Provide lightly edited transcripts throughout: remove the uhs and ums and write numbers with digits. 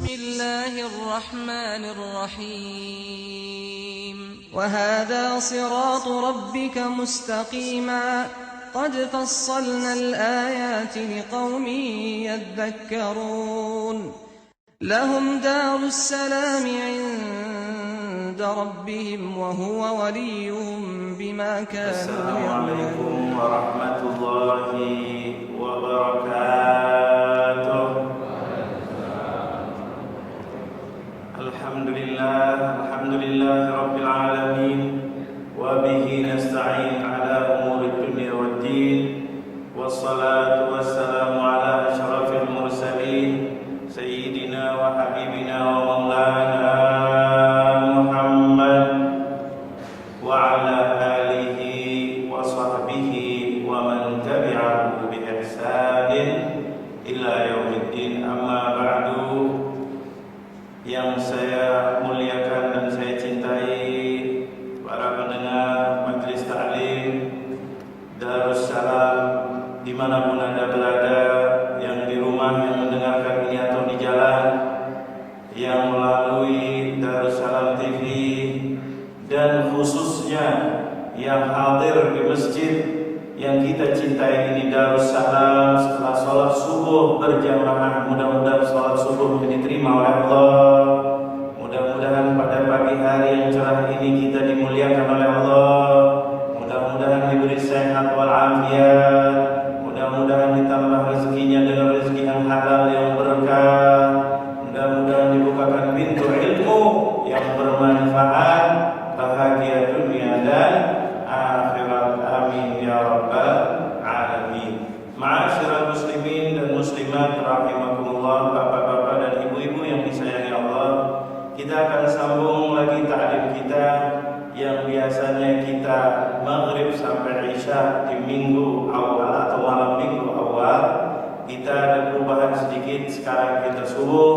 الله الرحمن الرحيم وهذا صراط ربك مستقيما قد فصلنا الآيات لقوم يذكرون لهم دار السلام عند ربهم وهو وليهم بما كانوا السلام يعملون. عليكم ورحمة الله وبركاته. الحمد لله رب العالمين وبه نستعين على أمور الدنيا والدين والصلاة والسلام على أشرف المرسلين سيدنا وحبيبنا ومولانا محمد وعلى آله وصحبه ومن تبعه بإحسان إلى يوم الدين. أما بعد, yang saya muliakan dan saya cintai para pendengar Majelis Ta'lim Darussalam dimanapun Anda berada, yang di rumah yang mendengarkan ini atau di jalan, yang melalui Darussalam TV, dan khususnya yang hadir di masjid yang kita cintai ini, Darussalam, setelah sholat subuh berjamaah. Mudah-mudahan sholat subuh diterima oleh Allah. Mudah-mudahan pada pagi hari yang cerah ini kita dimuliakan oleh Allah. Mudah-mudahan diberi sehat walafiat. Mudah-mudahan ditambah rezekinya dengan rezeki yang halal yang berkah. Mudah-mudahan dibukakan pintu ilmu yang bermanfaat, bahagia dunia dan akhirat. Amin ya rabbal alamin. Ma'asyiral muslimin dan muslimat rahimakumullah, bapak-bapak dan ibu-ibu yang disayangi Allah, kita akan sambung lagi ta'lim kita yang biasanya kita maghrib sampai isya di minggu awal atau malam minggu awal. Kita ada perubahan sedikit, sekarang kita subuh.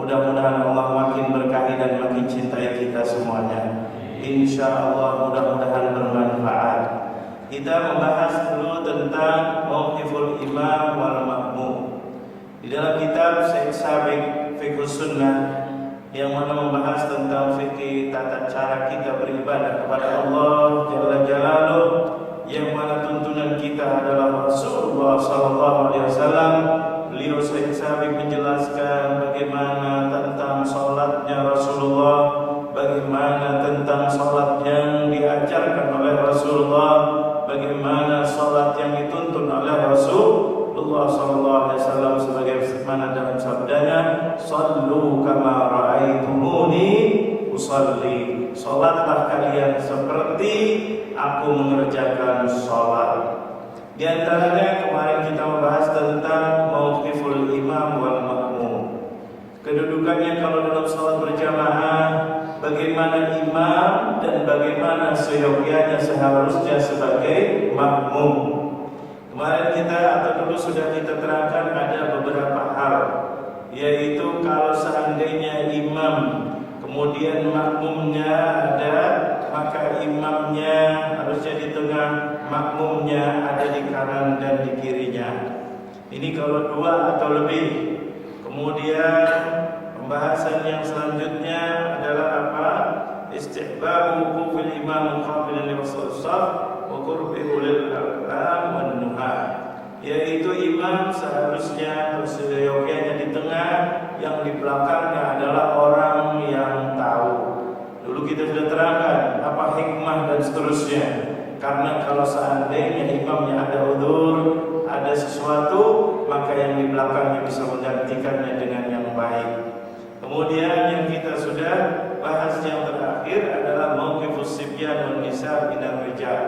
Mudah-mudahan Allah makin berkahi dan makin cintai kita semuanya. Insya Allah mudah-mudahan bermanfaat. Kita membahas dulu tentang mauqiful imam wal makmum di dalam kitab Syekh Sabiq Fiqhus Sunnah, yang mana membahas tentang fikih tata cara kita beribadah kepada Allah Jalla Jalaluh, yang mana tuntunan kita adalah Rasulullah sallallahu alaihi wasallam. Beliau Syekh Sabiq menjelaskan bagaimana tentang salatnya Rasulullah, bagaimana tentang salat yang diajarkan oleh Rasulullah, bagaimana salat yang dituntun oleh Rasulullah sallallahu alaihi wasallam, sebagaimana dalam sabdanya, "Shallu kama ra'aitumuni usalli." Salatlah kalian seperti aku mengerjakan salat. Di antaranya kemarin kita membahas tentang mauqiful imam wal makmum. Kedudukannya kalau dalam salat berjamaah, bagaimana imam dan bagaimana seyogyanya seharusnya sebagai makmum. Kemarin kita atau dulu sudah kita terangkan ada beberapa hal, yaitu kalau seandainya imam kemudian makmumnya ada, maka imamnya harusnya di tengah, makmumnya ada di kanan dan di kirinya. Ini kalau dua atau lebih. Kemudian pembahasan yang selanjutnya adalah apa? Istihbabu wuqufil imam qabilan li wasl shaf wa qurbi ulil albab wan nuha, yaitu imam seharusnya seyogyanya di tengah, yang di belakangnya adalah orang yang tahu. Dulu kita sudah terangkan apa hikmah dan seterusnya. Karena kalau seandainya imamnya ada udzur, ada sesuatu, maka yang di belakangnya bisa menggantikannya dengan yang baik. Kemudian yang kita sudah bahas yang terakhir adalah mauqifus sibyan wan nisa minar rijal.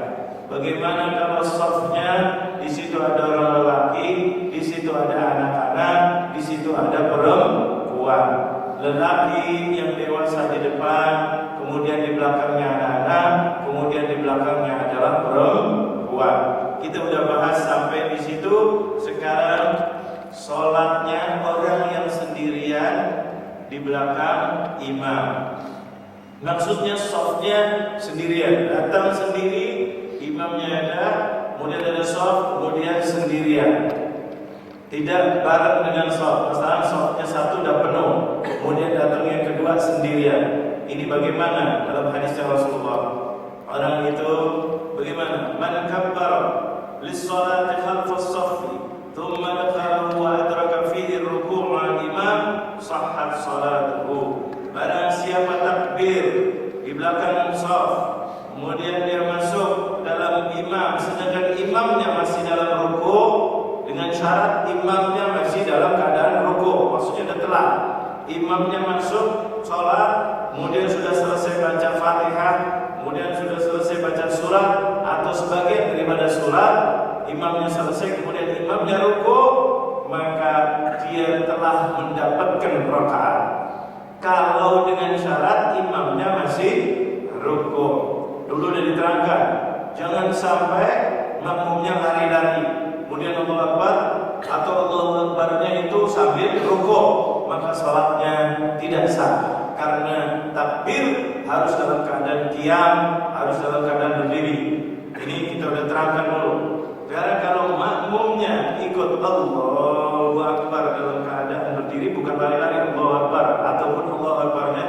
Bagaimana kalau safnya di situ ada orang lelaki, di situ ada anak-anak, di situ ada perempuan. Lelaki yang dewasa di depan, kemudian di belakangnya anak-anak, kemudian di belakangnya adalah perempuan. Kita udah bahas sampai di situ. Sekarang sholatnya orang yang sendirian di belakang imam. Maksudnya shafnya sendirian, datang sendiri, imamnya ada, kemudian ada shaf, kemudian sendirian. tidak bareng dengan shaf. Misalnya shafnya satu udah penuh, kemudian datang yang kedua sendirian. Ini bagaimana dalam hadisnya Rasulullah? Orang itu bagaimana? Man kabbara lis-salati khalfas shaffi, thumma dakhala wa adraka fihi ar-ruku' al-imam, sahhat salatuhu. Barang siapa takbir di belakang shaf, kemudian dia masuk dalam imam sedangkan imamnya masih dalam ruku, dengan syarat imamnya masih dalam keadaan ruku, maksudnya sudah telat. Imamnya masuk sholat, kemudian sudah selesai baca Fatihah, kemudian sudah selesai baca surat atau sebagian daripada surat, imamnya selesai, kemudian imamnya ruku, maka dia telah mendapatkan rakaat. Kalau dengan syarat imamnya masih ruku. Dulu sudah diterangkan, jangan sampai makmumnya lari-lari, kemudian Allahu Akbar atau Allahu Akbarnya itu sambil rukuk, maka salatnya tidak sah. Karena takbir harus dalam keadaan diam, harus dalam keadaan berdiri. Ini kita sudah terangkan dulu. Karena kalau makmumnya ikut Allahu Akbar dalam keadaan berdiri, bukan lari-lari Allahu Akbar, ataupun Allahu Akbarnya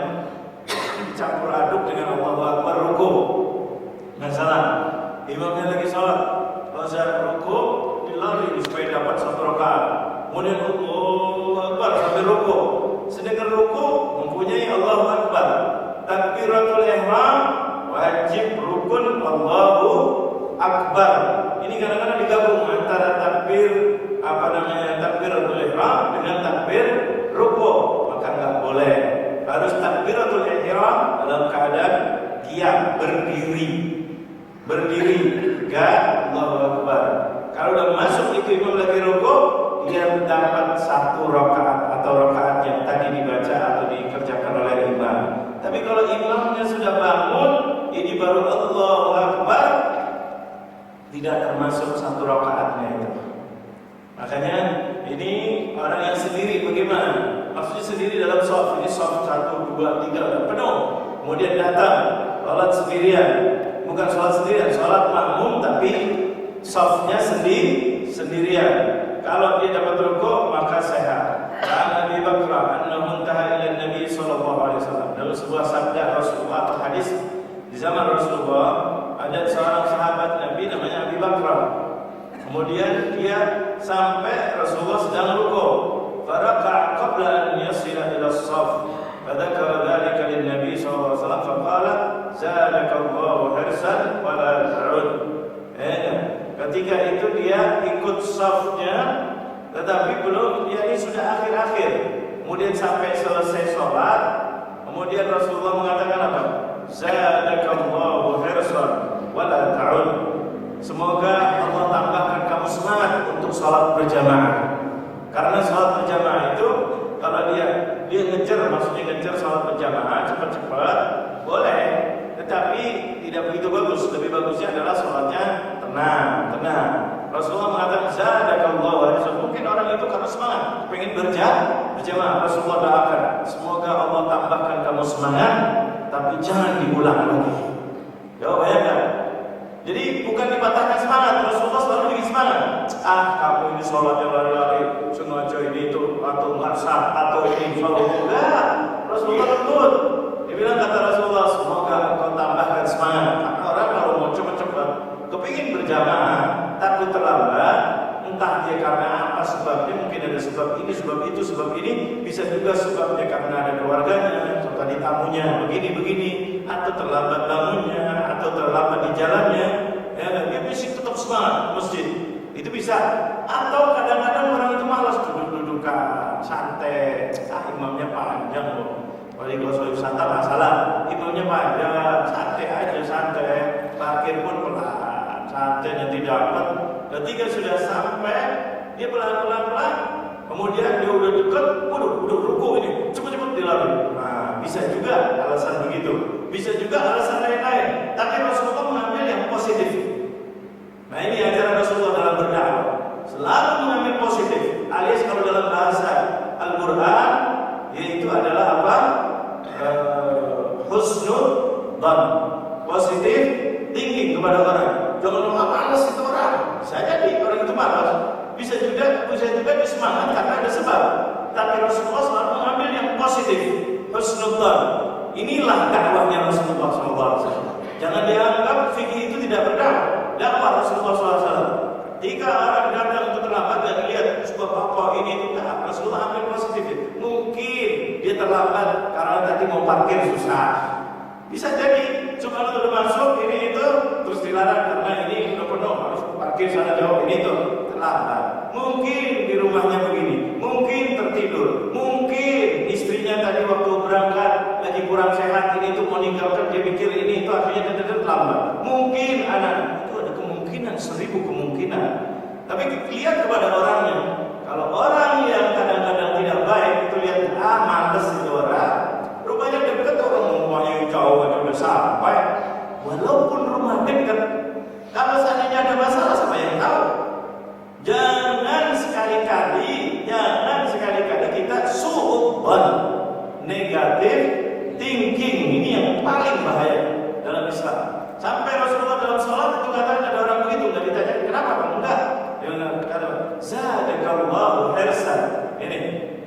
campur aduk dengan Allahu Akbar rukuk. Nggak salah. Imamnya lagi sholat, kalau saya rukuk dilari supaya dapat satu rakaat. Kemudian Allahu Akbar sambil rukuk. Sedangkan rukuk mempunyai Allahu Akbar. Takbiratul ihram wajib rukun Allahu Akbar. Ini kadang-kadang digabung antara takbir takbiratul ihram dengan takbir rukuk. Maka nggak boleh. Harus takbiratul ihram dalam keadaan diam, berdiri, enggak Allahu Akbar. Kalau udah masuk itu imam lagi rukuk, dia dapat satu rakaat atau rakaat yang tadi dibaca atau dikerjakan oleh imam. Tapi kalau imamnya sudah bangun, ini baru Allahu Akbar, tidak termasuk satu rakaatnya itu. Makanya ini orang yang sendiri bagaimana? Maksudnya sendiri dalam shaf, ini shaf 1, 2, 3 udah penuh. Kemudian datang sholat sendirian, bukan sholat sendirian, sholat makmum tapi shafnya sendirian. Kalau dia dapat rukuk maka sehat. Karena Abi Bakrah annahu intaha ila Nabi sallallahu alaihi wasallam. Dalam sebuah sabda Rasulullah atau hadis di zaman Rasulullah, ada seorang sahabat Nabi namanya Abi Bakrah. Kemudian dia sampai Rasulullah sedang rukuk. Faraka' qabla an yasila ila as-shaf. Fadzakara dzalika lin-nabi sallallahu alaihi wasallam faqala zadakallahu hirsan wa la ta'ud. Ketika itu dia ikut shafnya, tetapi belum, dia ini sudah akhir-akhir. Kemudian sampai selesai sholat, kemudian Rasulullah mengatakan apa? Zadakallahu hirsan wa la ta'ud. Semoga Allah tambahkan kamu semangat untuk sholat berjamaah. Karena sholat berjamaah itu kalau dia ngejar, maksudnya ngejar sholat berjamaah cepat-cepat boleh, tetapi tidak begitu bagus. Lebih bagusnya adalah sholatnya tenang. Rasulullah mengatakan zadakallahu hirsan. Mungkin orang itu karena semangat pengen berjamaah. Rasulullah doakan semoga Allah tambahkan kamu semangat, tapi jangan diulang lagi. Coba bayangkan. Jadi bukan dipatahkan semangat, Rasulullah selalu bikin semangat. Kamu ini sholatnya lari-lari, sengaja ini itu, atau nggak sah, atau ini selalu enggak. Rasulullah lembut. Dia bilang, kata Rasulullah, semoga engkau tambahkan semangat. Karena orang kalau mau cepat-cepat, kepingin berjamaah, takut terlambat, entah dia karena apa sebabnya, mungkin ada sebab ini, sebab itu, sebab ini, bisa juga sebabnya karena ada keluarganya, atau tadi tamunya begini, atau terlambat bangunnya, atau terlambat di jalannya, dia mesti tetap semangat ke masjid. Itu bisa. Atau kadang-kadang orang itu malas duduk-dudukan, santai. Imamnya panjang kok. Kalau soal wisata masalah, imamnya panjang, santai. Parkir pun pelan, santai nanti dapat. Ketika sudah sampai, dia pelan-pelan, kemudian dia udah dekat, udah ruku ini, cepet-cepet dilalui. Nah, bisa juga alasan begitu. Bisa juga alasan lain-lain. Tapi Rasulullah mengambil yang positif. Nah, ini ajaran Rasulullah dalam berdakwah. Selalu mengambil positif. Alias kalau dalam bahasa Al-Quran, yaitu adalah apa? Husnul dhan. Positif thinking kepada orang. Jangan malas itu orang. Saya jadi orang itu malas. bisa juga bersemangat karena ada sebab. Tapi Rasulullah selalu mengambil yang positif, husnudzan. Inilah dakwahnya Rasulullah SAW. Jangan dianggap fikih itu tidak berdakwah. Dakwah Rasulullah SAW. Jika orang datang untuk terlambat dan lihat sebab apa ini itu, nah, Rasulullah ambil positif. Mungkin dia terlambat karena tadi mau parkir susah. Bisa jadi cuma udah masuk ini itu terus dilarang karena ini udah penuh harus parkir sana jauh ini itu terlambat. Mungkin di rumahnya begini, mungkin tertidur, mungkin istrinya tadi waktu berangkat lagi kurang sehat ini itu mau ninggalkan dia pikir ini itu akhirnya terlambat. Mungkin anak itu ada kemungkinan 1000 kemungkinan. Tapi lihat kepada orangnya. Kalau orang yang kadang-kadang tidak baik itu lihat mantas itu orang. Rumahnya dekat orang rumahnya jauh aja udah sampai. Walaupun rumah dekat, kalau seandainya ada masalah siapa yang tahu? Jangan sekali-kali kita su'udzon, negatif thinking. Ini yang paling bahaya dalam Islam. Sampai Rasulullah dalam sholat itu katakan ada orang begitu, nggak ditanya kenapa kamu enggak? Dia kata, zadakallahu hirsan. Ini,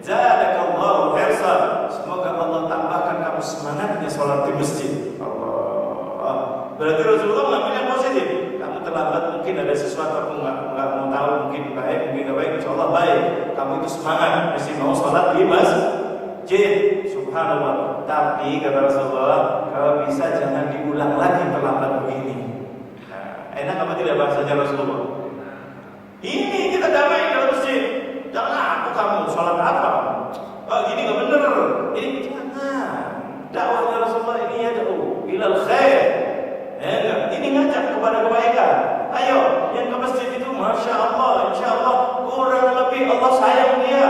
zadakallahu hirsan. Semoga Allah tambahkan kamu semangatnya sholat di masjid. Allah. Berarti Rasulullah mengambil yang positif. Kamu terlambat mungkin ada sesuatu aku nggak mau tahu, mungkin baik, mungkin nggak baik. Insya Allah baik. Kamu itu semangat, mesti mau sholat di masjid. Subhanallah. Tapi kata Rasulullah, kalau bisa jangan diulang lagi terlambat begini. Nah, enak apa tidak bahasanya Rasulullah? Ini kita damai dalam masjid. Jangan kamu sholat apa? Oh gini nggak bener. Ini jangan. Dakwahnya Rasulullah ini ya ilal khair. Ini ngajak kepada kebaikan. Ayo, yang ke masjid itu masya Allah, insya Allah kurang lebih Allah sayang dia.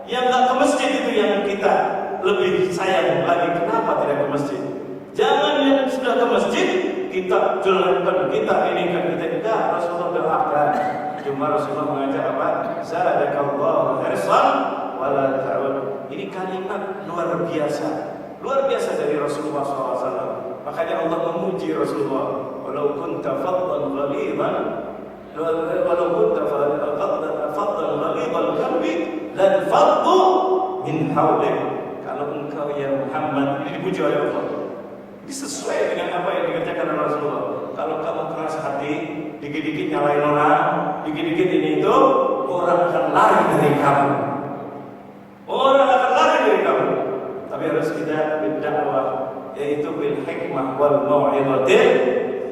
Yang nggak ke masjid itu yang kita lebih sayang lagi. Kenapa tidak ke masjid? Jangan yang sudah ke masjid kita jelekkan, kita ini kan kita enggak. Rasulullah doakan. Cuma Rasulullah mengajak apa? Zadakallahu hirsan wala ta'ud. Ini kalimat luar biasa dari Rasulullah SAW. Makanya Allah memuji Rasulullah. Walau kunta faddan ghaliban, walau kunta faddan ghaliban qalbi lan faddu min hawlik. Kalau engkau ya Muhammad, ini dipuji oleh Allah. Ini sesuai dengan apa yang dikerjakan oleh Rasulullah. Kalau kamu keras hati, dikit-dikit nyalain orang, dikit-dikit ini itu, orang akan lari dari kamu. Tapi harus kita berdakwah, yaitu bil hikmah wal mau'izatil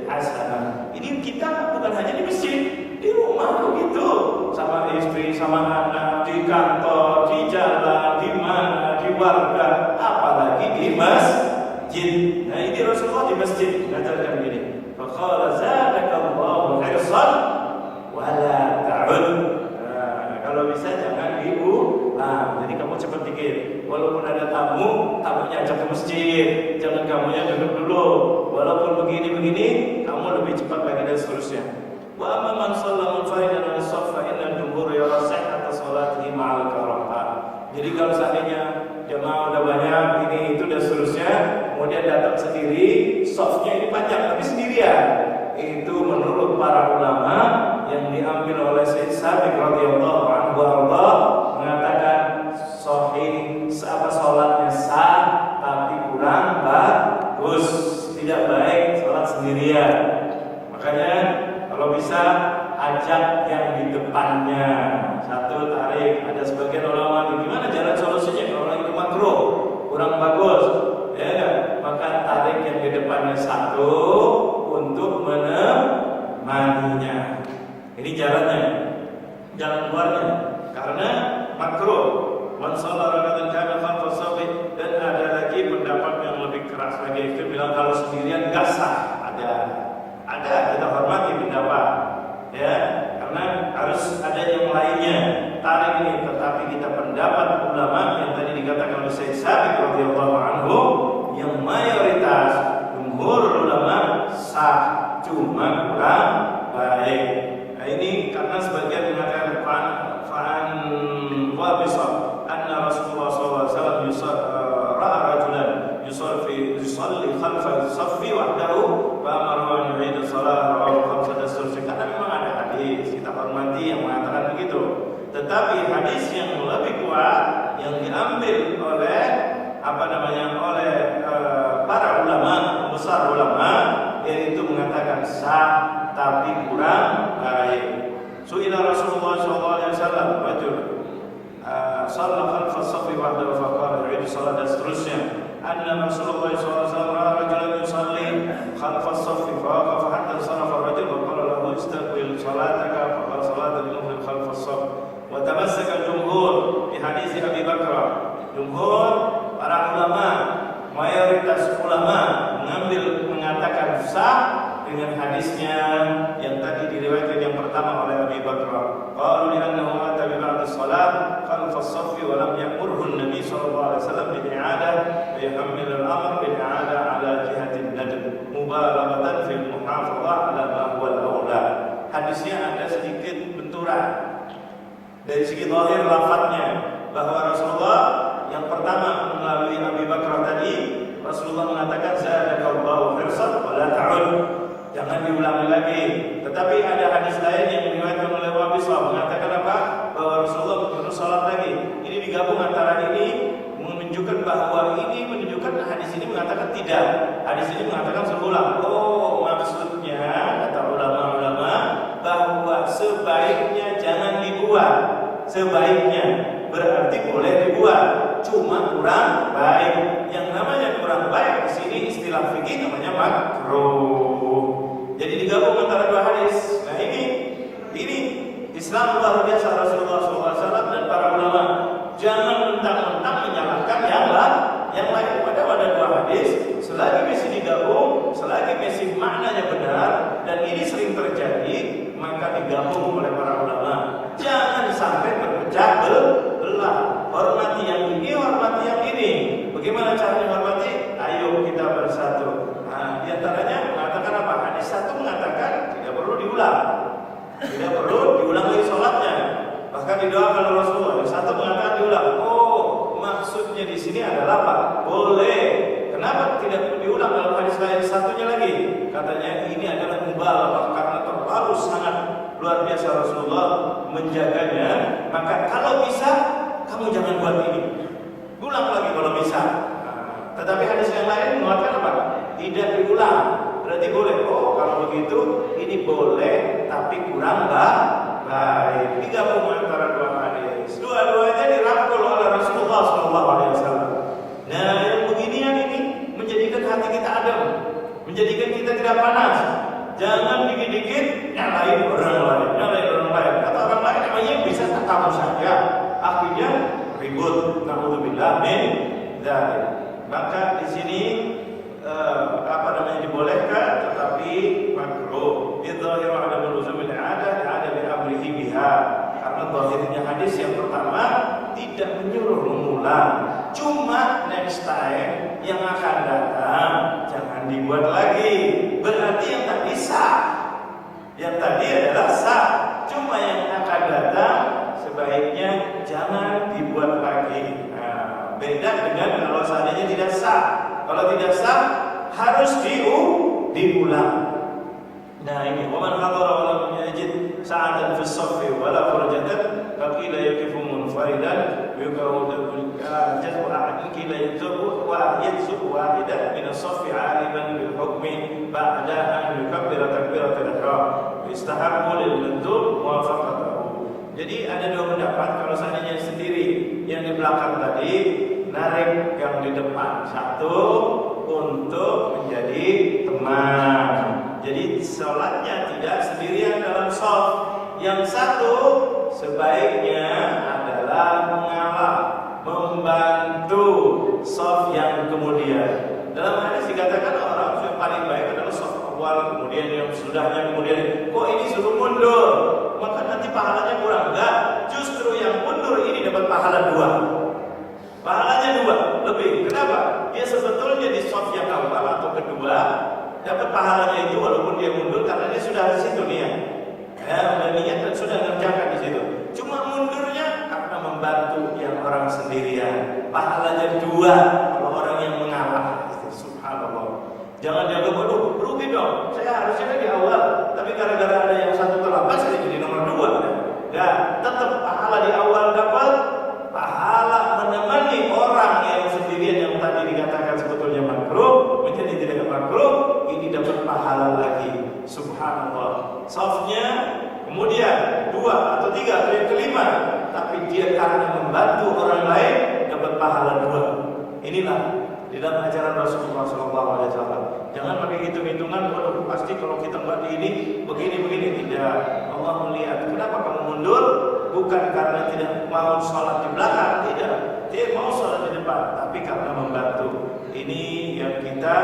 hasanah. Ini kita bukan hanya di masjid, di rumah begitu, sama istri, sama anak, di kantor, di jalan, di mana, di warga, apalagi di masjid. Nah ini Rasulullah di masjid mengajarkan ini. Faqala zadakallahu hirsan wala ta'ud. Kalau bisa jangan diulang. Jadi kamu cepat dikit. Walaupun ada tamunya ajak ke masjid. Jangan kamunya duduk dulu. Walaupun begini, kamu lebih cepat lagi dan seterusnya. Wa amma man shalla munfaridan an as-saff fa innal jumhur yara sihhata salatihi ma'al karahah. Jadi kalau seandainya jemaah udah banyak ini itu dan seterusnya, kemudian datang sendiri, softnya ini panjang tapi sendirian. Itu menurut para ulama yang diambil oleh Syekh Sabiq radhiyallahu anhu Allah mengatakan sahih, salatnya sah tapi kurang bagus, tidak baik salat sendirian. Makanya kalau bisa ajak yang di depannya, satu tarik. Ada sebagian ulama gimana jalan solusinya kalau itu makruh, kurang bagus, ya maka tarik yang di depannya satu untuk menemaninya. Ini jalannya, jalan keluarnya. Karena makruh. Man shalla raka'atan kana khalfa shafi. Dan ada lagi pendapat yang lebih keras lagi, itu bilang kalau sendirian enggak sah. Ada kita hormati pendapat, ya, karena harus ada yang lainnya tarik ini. Tetapi kita pendapat ulama yang tadi dikatakan oleh Syekh Sabiq radhiyallahu anhu, yang mayoritas jumhur ulama sah, cuma kurang baik. Nah ini karena sebagian mengatakan fa'an wa bisab anna Rasulullah SAW ra'a rajulan yusalli khalfa saffi wahdahu fa amara an yu'ida shalah rawahu khamsah. Karena memang ada hadis kita hormati yang mengatakan begitu. Tetapi hadis yang lebih kuat yang diambil oleh para ulama, besar ulama, yaitu mengatakan sah tapi kurang baik. Su'ila Rasulullah sallallahu alaihi wasallam rajul shalla khalfa as-saffi wahdahu fa qala yu'id salat dan seterusnya. Anna Rasulullah sallallahu alaihi wasallam rajulan yusalli khalfa as-saffi fa waqafa hatta sarafa ar-rajul wa qala lahu istaqbil salataka fa qala salatu lil khalfa as-saff. Wa tamassaka jumhur bi hadis Abi Bakr. Jumhur para ulama, mayoritas ulama mengatakan sah dengan hadisnya yang tadi diriwayatkan yang pertama oleh Abi Bakr. Qalu li'annahu ata bi ba'd as-salat khalfa as-saff wa lam ya'murhu an-nabi sallallahu alaihi wasallam bil i'adah wa yahmil al-amr bil i'adah ala jihati an-nadb mubalaghatan fil muhafadhah ala ma huwa al-aula. Hadisnya ada sedikit benturan dari segi zahir lafadznya, bahwa Rasulullah yang pertama melalui Abi Bakr tadi, Rasulullah mengatakan zadakallahu hirsan wa la ta'ud, jangan diulangi lagi. Tetapi ada hadis lain yang diriwayatkan oleh Wabi SAW mengatakan apa? Bahwa Rasulullah menyuruh salat lagi. Ini digabung antara ini menunjukkan bahwa ini menunjukkan hadis ini mengatakan tidak. Hadis ini mengatakan sebulan. Oh, maksudnya kata ulama-ulama bahwa sebaiknya jangan dibuat. Sebaiknya berarti boleh dibuat, cuma kurang baik. Yang namanya kurang baik di sini istilah fikih namanya makruh. Jadi digabung antara dua hadis. Nah ini Islam luar biasa Rasulullah SAW dan para ulama. Jangan mentang-mentang menyalahkan yang lain. Pada dua hadis, selagi masih digabung, selagi masih maknanya benar, dan ini sering terjadi, maka digabung oleh para ulama. Jangan sampai berpecah belah. Hormati yang ini, hormati yang ini. Bagaimana caranya hormati? Ayo kita bersatu. Nah, diantaranya mengatakan apa? Hadis satu mengatakan tidak perlu diulang, tidak perlu diulang lagi sholatnya. Bahkan didoakan oleh Rasulullah. Yang satu mengatakan diulang. Oh, maksudnya di sini adalah apa? Boleh. Kenapa tidak diulang dalam hadis lain satunya lagi? Katanya ini adalah mubalaghah karena terlalu sangat luar biasa Rasulullah menjaganya. Maka kalau bisa kamu jangan buat ini. Ulang lagi kalau bisa. Tetapi hadis yang lain mengatakan apa? Tidak diulang. Berarti boleh. Oh, kalau begitu ini boleh tapi kurang baik. Digabung antara dua hadis. Dua-duanya dirangkul oleh Rasulullah SAW. Nah, yang beginian ini menjadikan hati kita adem, menjadikan kita tidak panas. Jangan dikit-dikit nyalain orang lain. Kata orang lain namanya bisa kamu saja. Akhirnya ribut. Na'udzubillah min dzalik. Maka di sini dibolehkan tetapi makruh. Idzahiru ada luzumil ada bi amrihi biha. Karena zahirnya hadis yang pertama tidak menyuruh mengulang. Cuma next time yang akan datang jangan dibuat lagi. Berarti yang tadi sah. Yang tadi adalah sah. Cuma yang akan datang sebaiknya jangan dibuat lagi. Nah, beda dengan kalau seandainya tidak sah. Kalau tidak sah harus diulang. Nah ini waman hadara wa lam yajid sa'atan fi as-saffi wa la furjatan faqila yaqifu munfaridan yuqawdu jazbu ahadin qila yadzubu wahidan min as-saffi 'aliman bil hukmi ba'da an yukabbira takbiratul ihram istahabbu lil mandub muwafaqatuhu. Jadi ada dua pendapat. Kalau seandainya sendiri yang di belakang tadi narik yang di depan satu untuk menjadi teman. Jadi sholatnya tidak sendirian dalam shaf. Yang satu sebaiknya adalah mengalah, membantu shaf yang kemudian. Dalam hadis dikatakan orang yang paling baik adalah shaf awal, kemudian yang sudahnya, kemudian kok ini suruh mundur, maka nanti pahalanya kurang. Enggak, justru yang mundur ini dapat pahala dua. Pahalanya dua lebih. Kenapa? Dia sebetulnya di shaf yang awal atau kedua dapat pahalanya itu walaupun dia mundur karena dia sudah di situ niat. Udah niat dan sudah ngerjakan di situ. Cuma mundurnya karena membantu yang orang sendirian. Pahalanya dua kalau orang yang mengalah. Subhanallah. Jangan dianggap waduh rugi dong. Saya harusnya di awal, tapi gara-gara ada yang satu terlambat saya jadi nomor dua. Enggak, tetap pahala di awal. pahala lagi. Subhanallah. Softnya kemudian 2 atau 3 atau yang kelima, tapi dia karena membantu orang lain dapat pahala 2. Inilah di dalam ajaran Rasulullah SAW. Jangan pakai hitung-hitungan, waduh pasti kalau kita buat ini begini. Tidak. Allah melihat. Kenapa kamu mundur? Bukan karena tidak mau sholat di belakang, tidak. Dia mau sholat di depan, tapi karena membantu. Ini yang kita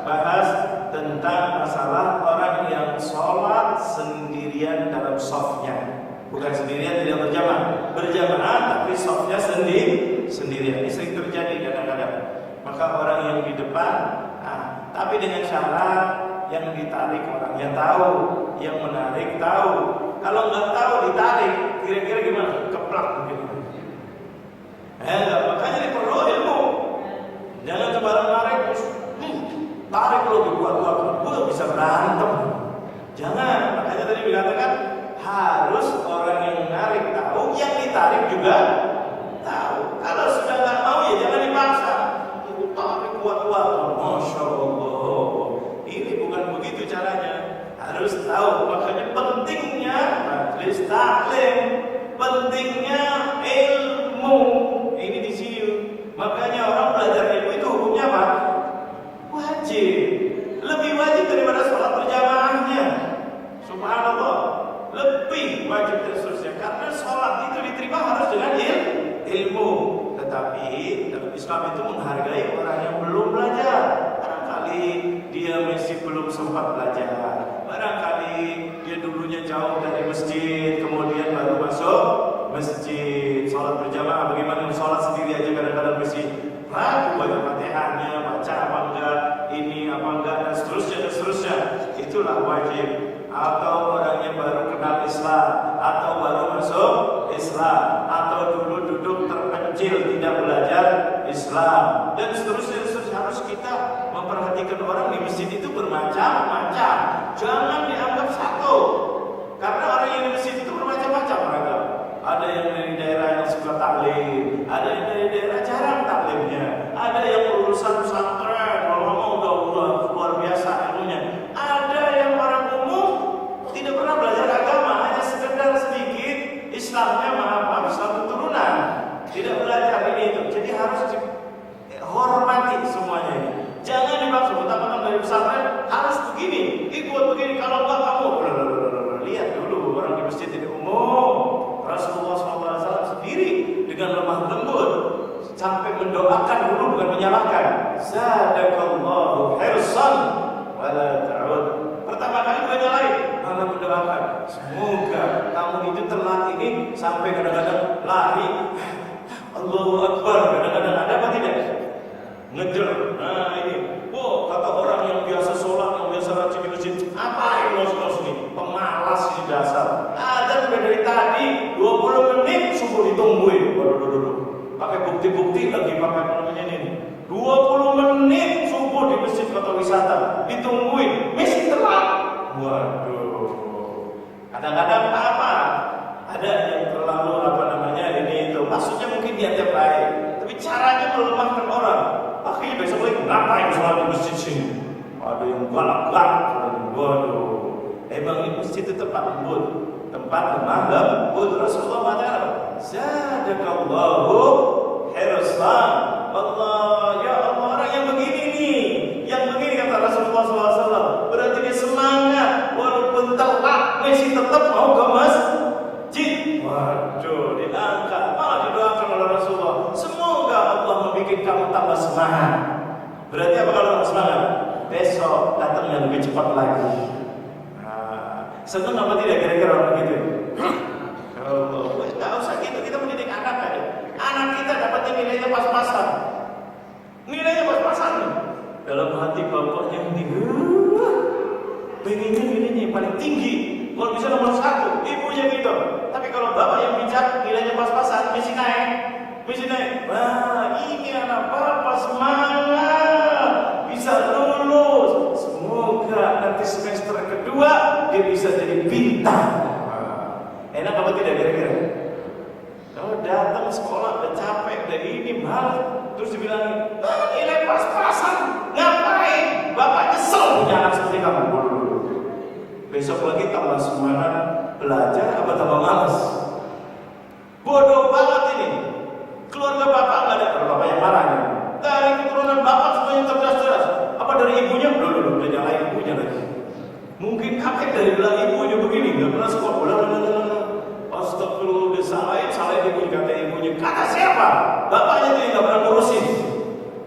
bahas tentang masalah orang yang sholat sendirian dalam softnya. Bukan sendirian tidak berjamaah, tapi softnya sendirian. Ini sering terjadi kadang-kadang. Maka orang yang di depan, tapi dengan syarat yang ditarik orangnya tahu, yang menarik tahu. Kalau nggak tahu ditarik, kira-kira gimana? Keplak mungkin. Makanya perlu ilmu. Jangan sembarang narik terus tarik lo kuat-kuat, bisa berantem. Jangan. Makanya tadi dikatakan harus orang yang menarik tahu, yang ditarik juga tahu. Kalau sudah nggak mau ya jangan dipaksa. Tarik kuat-kuat, masya Allah. Ini bukan begitu caranya. Harus tahu. Makanya pentingnya majelis taklim, pentingnya ilmu. Ini di sini. Makanya orang belajar ilmu itu hukumnya apa? Wajib. Lebih wajib daripada sholat berjamaahnya. Subhanallah. Lebih wajib dan seterusnya. Karena sholat itu diterima harus dengan ilmu. Tetapi dalam Islam itu menghargai orang yang belum belajar. Barangkali dia masih belum sempat belajar. Barangkali dia dulunya jauh dari masjid, kemudian baru masuk masjid. Sholat berjamaah, bagaimana sholat sendiri aja kadang-kadang masih ragu baca Fatihahnya, baca apa enggak, ini apa enggak, dan seterusnya. Itulah wajib. Atau orangnya baru kenal Islam, atau baru masuk Islam, atau dulu duduk terpencil tidak belajar Islam, dan seterusnya. Harus kita memperhatikan orang di masjid itu bermacam-macam. Jangan dianggap satu, karena orang yang di masjid itu bermacam-macam mereka. Ada yang dari daerah yang suka taklim, ada yang dari daerah jarang taklimnya, ada yang urusan pesantren, kalau udah luar biasa ilmunya. Ada yang orang umum tidak pernah belajar agama, hanya sekedar sedikit Islamnya, Islam keturunan, tidak belajar ini itu. Jadi harus hormati semuanya ini. Jangan dipaksa, betapa dari pesantren harus begini, ikut begini, kalau enggak kamu. Lihat dulu orang di masjid ini umum. Rasulullah SAW sendiri dengan lemah lembut sampai mendoakan dulu, bukan menyalahkan. Zadakallahu hirsan wala ta'ud. Pertama kali bukan nyalain, malah mendoakan. Semoga kamu itu telat ini sampai kadang-kadang lari. Allahu Akbar, kadang-kadang ada apa tidak? Ngejer. Nah ini, kata orang yang biasa sholat, yang biasa rajin di masjid, apain los-los ini? Pemalas ini dasar. Ada sudah dari tadi 20 menit subuh ditungguin. Waduh. Pakai bukti-bukti lagi, pakai apa namanya ini? 20 menit subuh di masjid kota wisata ditungguin, masih telat. Waduh. Kadang-kadang apa? Ada yang terlalu ini itu. Maksudnya mungkin niatnya baik, tapi caranya melemahkan orang. Akhirnya besok lagi ngapain sholat di masjid sini? Ada yang galak-galak. Waduh. Emang ini masjid itu tempat lembut, tempat lemah lembut. Rasulullah mengatakan, Zadakallahu hirsan. Allah, ya Allah, orang yang begini nih, yang begini kata Rasulullah SAW, berarti dia semangat, walaupun telat, masih tetap mau ke masjid. Waduh, diangkat, malah didoakan oleh Rasulullah. Semoga Allah membuat kamu tambah semangat. Berarti apa kalau tambah semangat? Besok datangnya lebih cepat lagi. Senang apa tidak kira-kira orang begitu? Allah, nggak usah gitu, kita mendidik anak aja. Anak kita dapatnya nilainya pas-pasan. Nilainya pas-pasan. Dalam hati bapaknya pengennya nilainya paling tinggi. Kalau bisa nomor 1, ibunya gitu. Tapi kalau bapak yang bijak, nilainya pas-pasan, mesti naik. Wah, ini anak bapak semangat, bisa lulus. Semoga nanti semester kedua dia bisa jadi bintang. Enak apa tidak kira-kira? Kalau datang sekolah udah capek, udah ini malah, terus dibilang nilai pas-pasan, ngapain? Bapak nyesel punya anak seperti kamu. besok lagi tambah semangat belajar apa tambah malas? Bodoh banget ini. Keluarga bapak nggak ada, kalau bapak yang marah ya. Dari keturunan bapak semuanya cerdas-cerdas. Apa dari ibunya? Belum udah nyalain ibunya lagi. Mungkin kakek dari belah ibunya begini, nggak pernah sekolah. Astagfirullah, udah salahin ibunya, kata ibunya. Kata siapa? Bapaknya tuh yang nggak pernah ngurusin.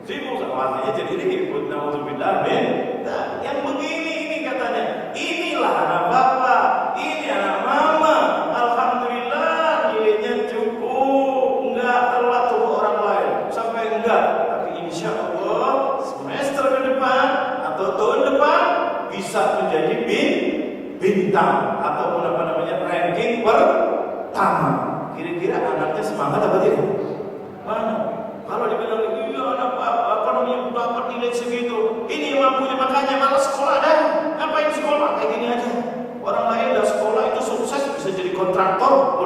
Sibuk sama artinya jadi ribut. Nauzubillah min. Nah, yang begini ini katanya. Inilah anak bapak, ini anak mama. Alhamdulillah nilainya cukup, nggak telat sama orang lain. Sampai enggak, tapi insya Allah semester ke depan atau tahun depan bisa menjadi bintang ataupun apa namanya ranking pertama. Kira-kira anaknya semangat apa tidak? Mana? Kalau dibilang iya anak apa namanya dapat nilai segitu, ini yang mampunya makanya malas sekolah dah. Ngapain sekolah kayak gini aja? Orang lain dah sekolah itu sukses bisa jadi kontraktor.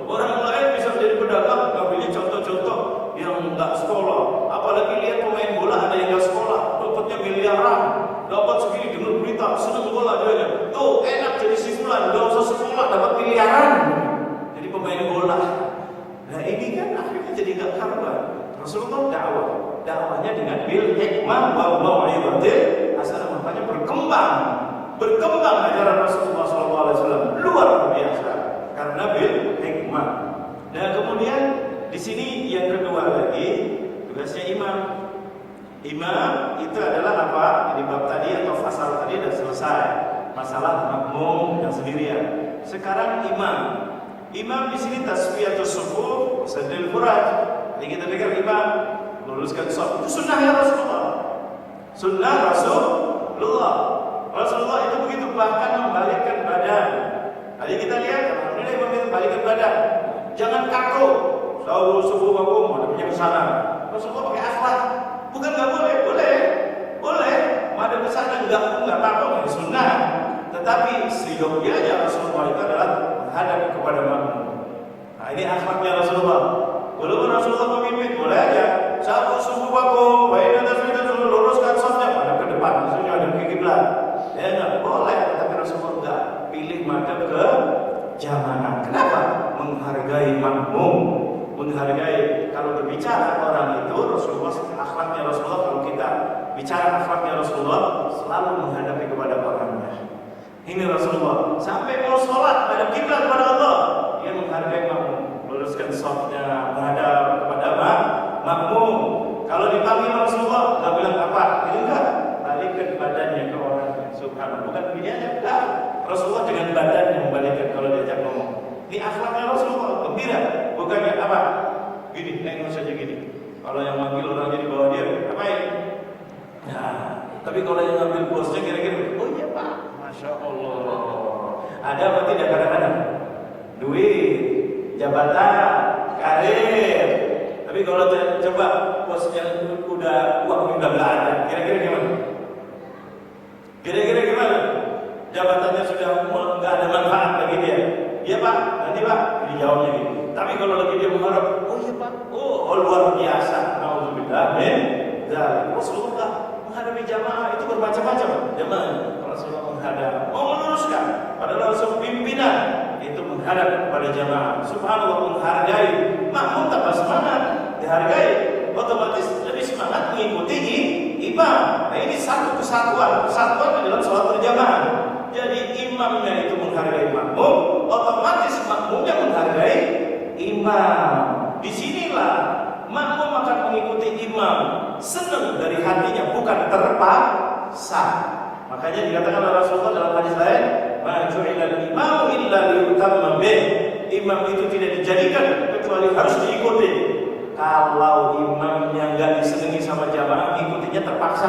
Orang lain bisa jadi pedagang. Ngambilnya contoh-contoh yang nggak sekolah. Apalagi lihat pemain bola ada yang nggak sekolah, dapatnya miliaran, dapat segini dengar berita seneng bola dia. Tuh enak jadi si fulan, nggak usah sekolah dapat miliaran. Jadi pemain bola. Nah ini kan akhirnya jadi nggak karuan. Rasulullah dakwahnya dengan bil hikmah wa mau'izatil hasanah, makanya berkembang ajaran Rasulullah SAW luar biasa karena bil hikmah. Nah kemudian di sini yang kedua lagi tugasnya imam. Imam itu adalah apa? Di bab tadi atau fasal tadi sudah selesai masalah makmum yang sendirian. Sekarang imam. Imam di sini tasfiyatus sufuf, saddul furaj. Jadi kita dengar imam luruskan shaf. Itu sunnahnya Rasulullah. Sunnah Rasulullah. Rasulullah itu begitu, bahkan membalikkan badan. Tadi kita lihat, alhamdulillah imam itu balikkan badan. Jangan kaku. Sawu subuh makum, madhabnya ke sana. Rasulullah pakai akhlak. Bukan nggak boleh, boleh. Madhab ke sana nggak apa-apa, ini sunnah. Tetapi seyogianya Rasulullah itu adalah menghadap kepada makmum. Nah ini akhlaknya Rasulullah. Walaupun Rasulullah memimpin, boleh aja. Satu subuh bakum, baik dan tasbih luruskan shafnya pada ke depan, maksudnya ada ke kiblat. Ya nggak boleh, tetapi Rasulullah enggak pilih madhab ke jamaah. Kenapa? Menghargai makmum, menghargai. Kalau berbicara orang itu Rasulullah, akhlaknya Rasulullah, kalau kita bicara akhlaknya Rasulullah selalu menghadapi kepada orangnya. Ini Rasulullah sampai mau sholat pada kiblat kepada Allah, dia menghargai makmum, luruskan shafnya menghadap kepada makmum. Kalau dipanggil Rasulullah nggak bilang apa, itu enggak, balikkan badannya ke orangnya. Subhanallah, bukan begini aja, enggak. Rasulullah dengan badannya membalikkan kalau diajak ngomong. Ini akhlaknya Rasulullah, gembira, bukannya apa? Gini, nengok saja gini. Kalau yang manggil orangnya di bawah dia, apain? Nah, tapi kalau yang ngambil bosnya kira-kira, oh iya Pak, Masya Allah. Ada apa tidak kadang-kadang? Duit, jabatan, karir. Tapi kalau coba bosnya udah uangnya udah nggak ada, kira-kira gimana? Kira-kira gimana? Jabatannya sudah nggak ada manfaat bagi dia. Iya Pak, nanti Pak, dijawabnya gitu. Tapi kalau lagi dia mengharap, oh iya Pak, oh luar biasa. Nauzubillah min dzalik. Rasulullah menghadapi jamaah itu bermacam-macam. Jamaah Rasulullah menghadap, mau meluruskan, padahal Rasul pimpinan itu menghadap kepada jamaah. Subhanallah, menghargai. Makmum tambah semangat, dihargai, otomatis lebih semangat mengikuti imam. Nah ini satu kesatuan di dalam sholat berjamaah. Jadi imamnya itu menghargai makmum, otomatis makmumnya menghargai imam. Disinilah makmum akan mengikuti imam senang dari hatinya, bukan terpaksa. Makanya dikatakan oleh Rasulullah dalam hadis lain, "Ma ju'ilal imamu illa liyutamma bih." Imam itu tidak dijadikan kecuali harus diikuti. Kalau imamnya nggak disenangi sama jamaah, ikutinya terpaksa.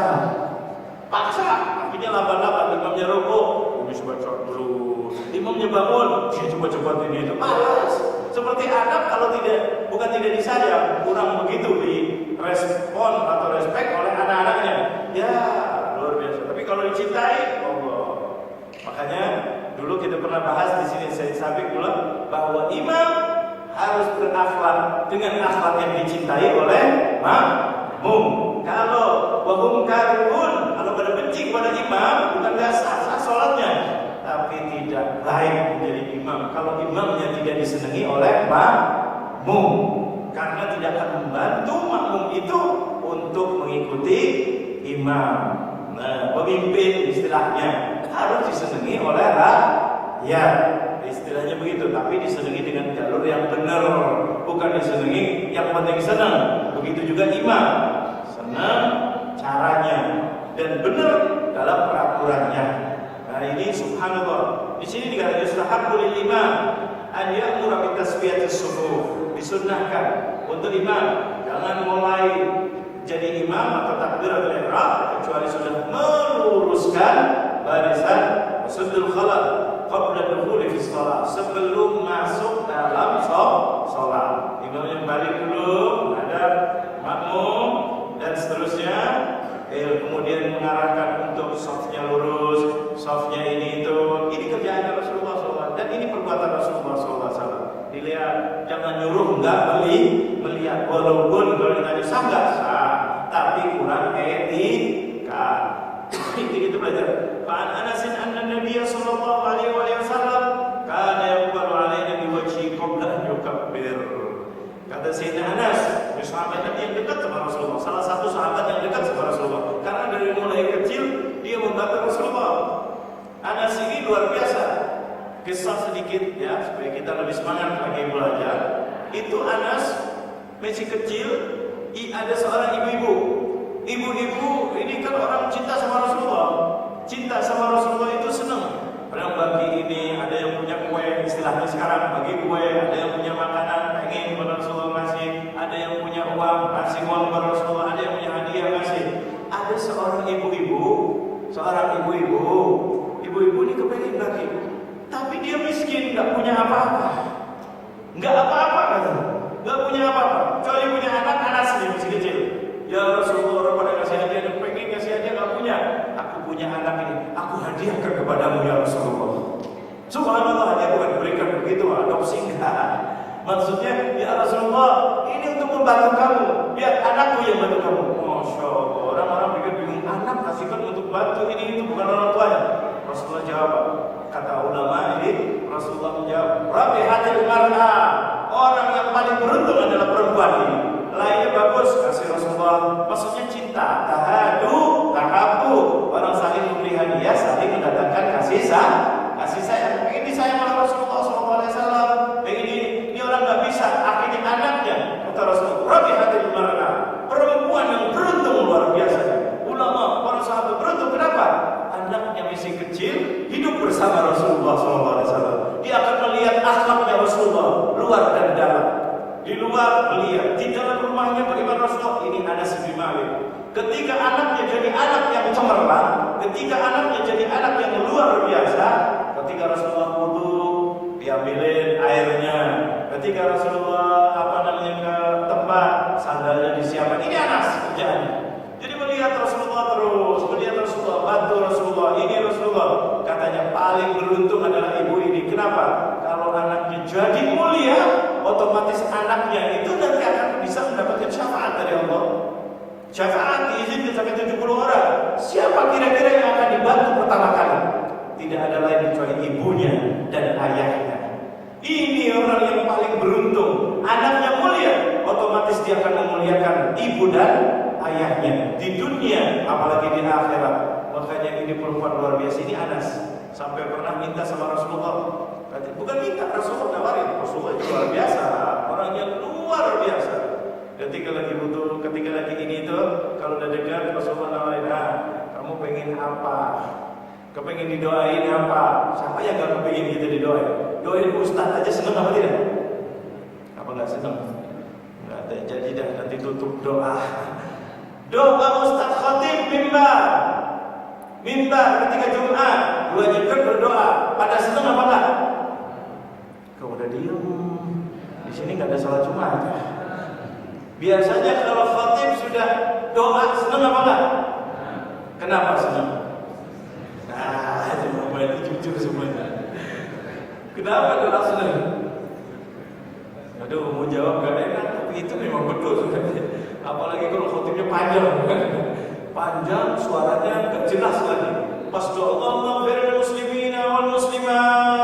Paksa, akhirnya laba-laba. Imamnya rukuk, ini coba dulu. Imamnya bangun, dia coba ini itu. Malas. Seperti anak kalau bukan tidak disayang, kurang begitu direspon atau respek oleh anak-anaknya. Ya luar biasa. Tapi kalau dicintai, Allah. Makanya dulu kita pernah bahas di sini, saya sabik dulu bahwa imam harus berakhlak dengan akhlak yang dicintai oleh makmum. Kalau wahum karun, kalau pada benci kepada imam, bukan nggak sah sholatnya. tidak baik menjadi imam kalau imamnya tidak disenangi oleh makmum, karena tidak akan membantu makmum itu untuk mengikuti imam. Nah, pemimpin istilahnya harus disenangi oleh rakyat, istilahnya begitu, tapi disenangi dengan jalur yang benar, bukan disenangi yang penting senang. Begitu juga imam, senang caranya dan benar dalam peraturannya. Nah, ini subhanallah. Di sini dikatakan yustahabbu lil imam an ya'mura bi tasfiyatis sufuf. Disunnahkan untuk imam jangan mulai jadi imam atau takbiratul ihram kecuali sudah meluruskan barisan suddul khalal qabla dukhuli fi shalah, sebelum masuk dalam salat. Imamnya balik dulu, ada makmum dan seterusnya, kemudian mengarahkan untuk safnya lurus, safnya ini itu. Ini kerjaan Rasulullah SAW dan ini perbuatan Rasulullah SAW. Dilihat, jangan nyuruh enggak melihat, walaupun kalau ditanya sah enggak sah, tapi kurang etika. Itu belajar. Fa'an Anasin anna Nabiya sallallahu alaihi wasallam kana yaqbalu alaina biwajhi qabla an yukabbir. Kata Sayyidina Anas, sahabat yang dekat sama Rasulullah, salah satu sahabat yang dekat sama Rasulullah, karena dari mulai kecil dia membantu Rasulullah. Anas ini luar biasa. Kisah sedikit ya, supaya kita lebih semangat lagi belajar. Itu Anas masih kecil, ada seorang ibu-ibu. Ibu-ibu ini kan orang cinta sama Rasulullah. Cinta sama Rasulullah itu senang. Orang bagi ini, ada yang punya kue, istilahnya sekarang bagi kue, ada yang punya makanan, pengen kepada Rasulullah ngasih, ada yang punya uang, kasih uang kepada Rasulullah, ada yang punya hadiah ngasih. Ada seorang ibu-ibu ini kepengen bagi, tapi dia miskin, nggak punya apa-apa, nggak punya apa-apa, kecuali punya anak sendiri masih kecil. Ya Rasulullah, orang pada kasih hadiah, dan pengen kasih hadiah nggak punya. Aku punya anak ini, aku hadiahkan kepadamu ya Rasulullah. Subhanallah, dia bukan berikan begitu, adopsi enggak. Maksudnya, ya Rasulullah, ini untuk membantu kamu. Biar anakku yang bantu kamu. Masya Allah, orang-orang pikir bingung, anak kasihkan untuk bantu ini itu bukan orang tuanya. Rasulullah jawab, kata ulama ini, Rasulullah menjawab, Rabbi hatil mar'a, orang yang paling beruntung adalah perempuan ini. Lainnya bagus, kasih Rasulullah, maksudnya cinta, tahabu, orang saling memberi hadiah, saling mendatangkan kasih sayang. Ini sayang oleh Rasulullah SAW. Ini orang nggak bisa, akhirnya anaknya, kata Rasulullah, Rabbi hatil mar'a, perempuan yang beruntung luar biasa. Ulama, para sahabat beruntung, kenapa? Anaknya masih kecil, hidup bersama Rasulullah SAW. Dia akan melihat akhlaknya Rasulullah, luar dan dalam. Di luar melihat, di dalam rumahnya bagaimana Rasulullah. Ini Anas bin Malik. Ketika anaknya jadi anak yang cemerlang, ketika anaknya jadi anak yang luar biasa, ketika Rasulullah wudu, diambilin airnya. Ketika Rasulullah ke tempat, sandalnya disiapkan. Ini Anas kerjaannya. Jadi melihat Rasulullah terus, melihat Rasulullah, bantu Rasulullah, ini Rasulullah. Katanya paling beruntung adalah ibu ini. Kenapa? Kalau anaknya jadi mulia, otomatis anaknya itu nanti akan bisa mendapatkan syafaat dari Allah. Syafaat diizinkan sampai 70 orang. Siapa kira-kira yang akan dibantu pertama kali? Tidak ada lain kecuali ibunya dan ayahnya. Ini orang yang paling beruntung. Anaknya mulia, otomatis dia akan memuliakan ibu dan ayahnya di dunia, apalagi di akhirat. Makanya ini perempuan luar biasa. Ini Anas sampai pernah minta sama Rasulullah. Bukan minta, Rasulullah nawarin. Rasulullah itu luar biasa, orang yang luar biasa. Ketika lagi butuh, ketika lagi ini itu, kalau udah dekat Rasulullah nawarin, kamu pengen apa? Kepengen didoain apa? Siapa yang gak kepengen kita didoain? Doain Ustaz aja seneng apa tidak? Apa gak seneng? Gak ada, jadi dah nanti tutup doa. Doa Ustaz Khatib mimbar ketika Jumat, diwajibkan berdoa. Pada seneng apa enggak? Kau udah diem. Di sini nggak ada salat Jumat. Biasanya kalau khatib sudah doa seneng apa enggak? Kenapa seneng? Nah, itu jujur semuanya. Kenapa doa seneng? Aduh, mau jawab gak enak, tapi itu memang betul sebenarnya. Apalagi kalau khatibnya panjang, suaranya gak jelas lagi. Pas doa Allahumma firil muslimina wal muslimat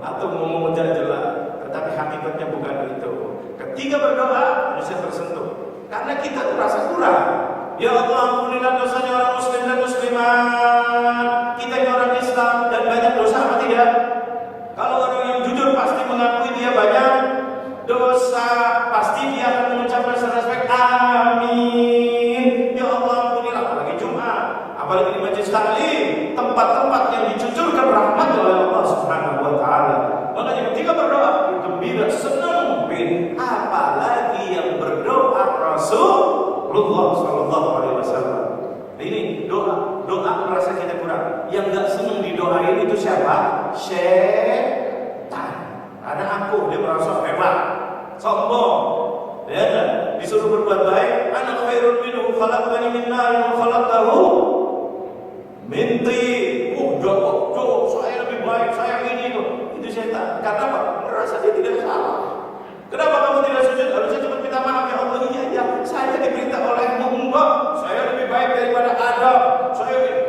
atau mau menjelajah, tetapi hakikatnya bukan itu. Ketika berdoa bisa tersentuh, karena kita terasa kurang. Ya Allah, ampunilah dosanya orang muslim dan muslimat. Kita ini orang Islam dan banyak dosa apa tidak? Kalau orang yang jujur pasti mengakui dia banyak dosa, pasti dia akan mengucapkan respek amin. Ya Allah, ampunilah. Apalagi Jumat, apalagi di majelis taklim, tempat-tempat yang dicucurkan rahmat oleh Allah Subhanahu wa taala. Makanya ketika berdoa gembira, senang, apalagi yang berdoa Rasulullah sallallahu alaihi wasallam. Ini doa merasa kita kurang. Yang enggak senang didoain itu siapa? Setan. Ada aku, dia merasa hebat, sombong. Ya kan? Disuruh berbuat baik, ana khairun minhu khalaqtani min narin wa khalaqtahu min tin. Jawab, saya lebih baik, saya ini itu. Itu setan. Karena apa? Merasa dia tidak salah. Kenapa kamu tidak sujud? Harusnya cepat minta maaf, ya Allah. Iya, saya diperintah olehmu, enggak. Saya lebih baik daripada Adam. Saya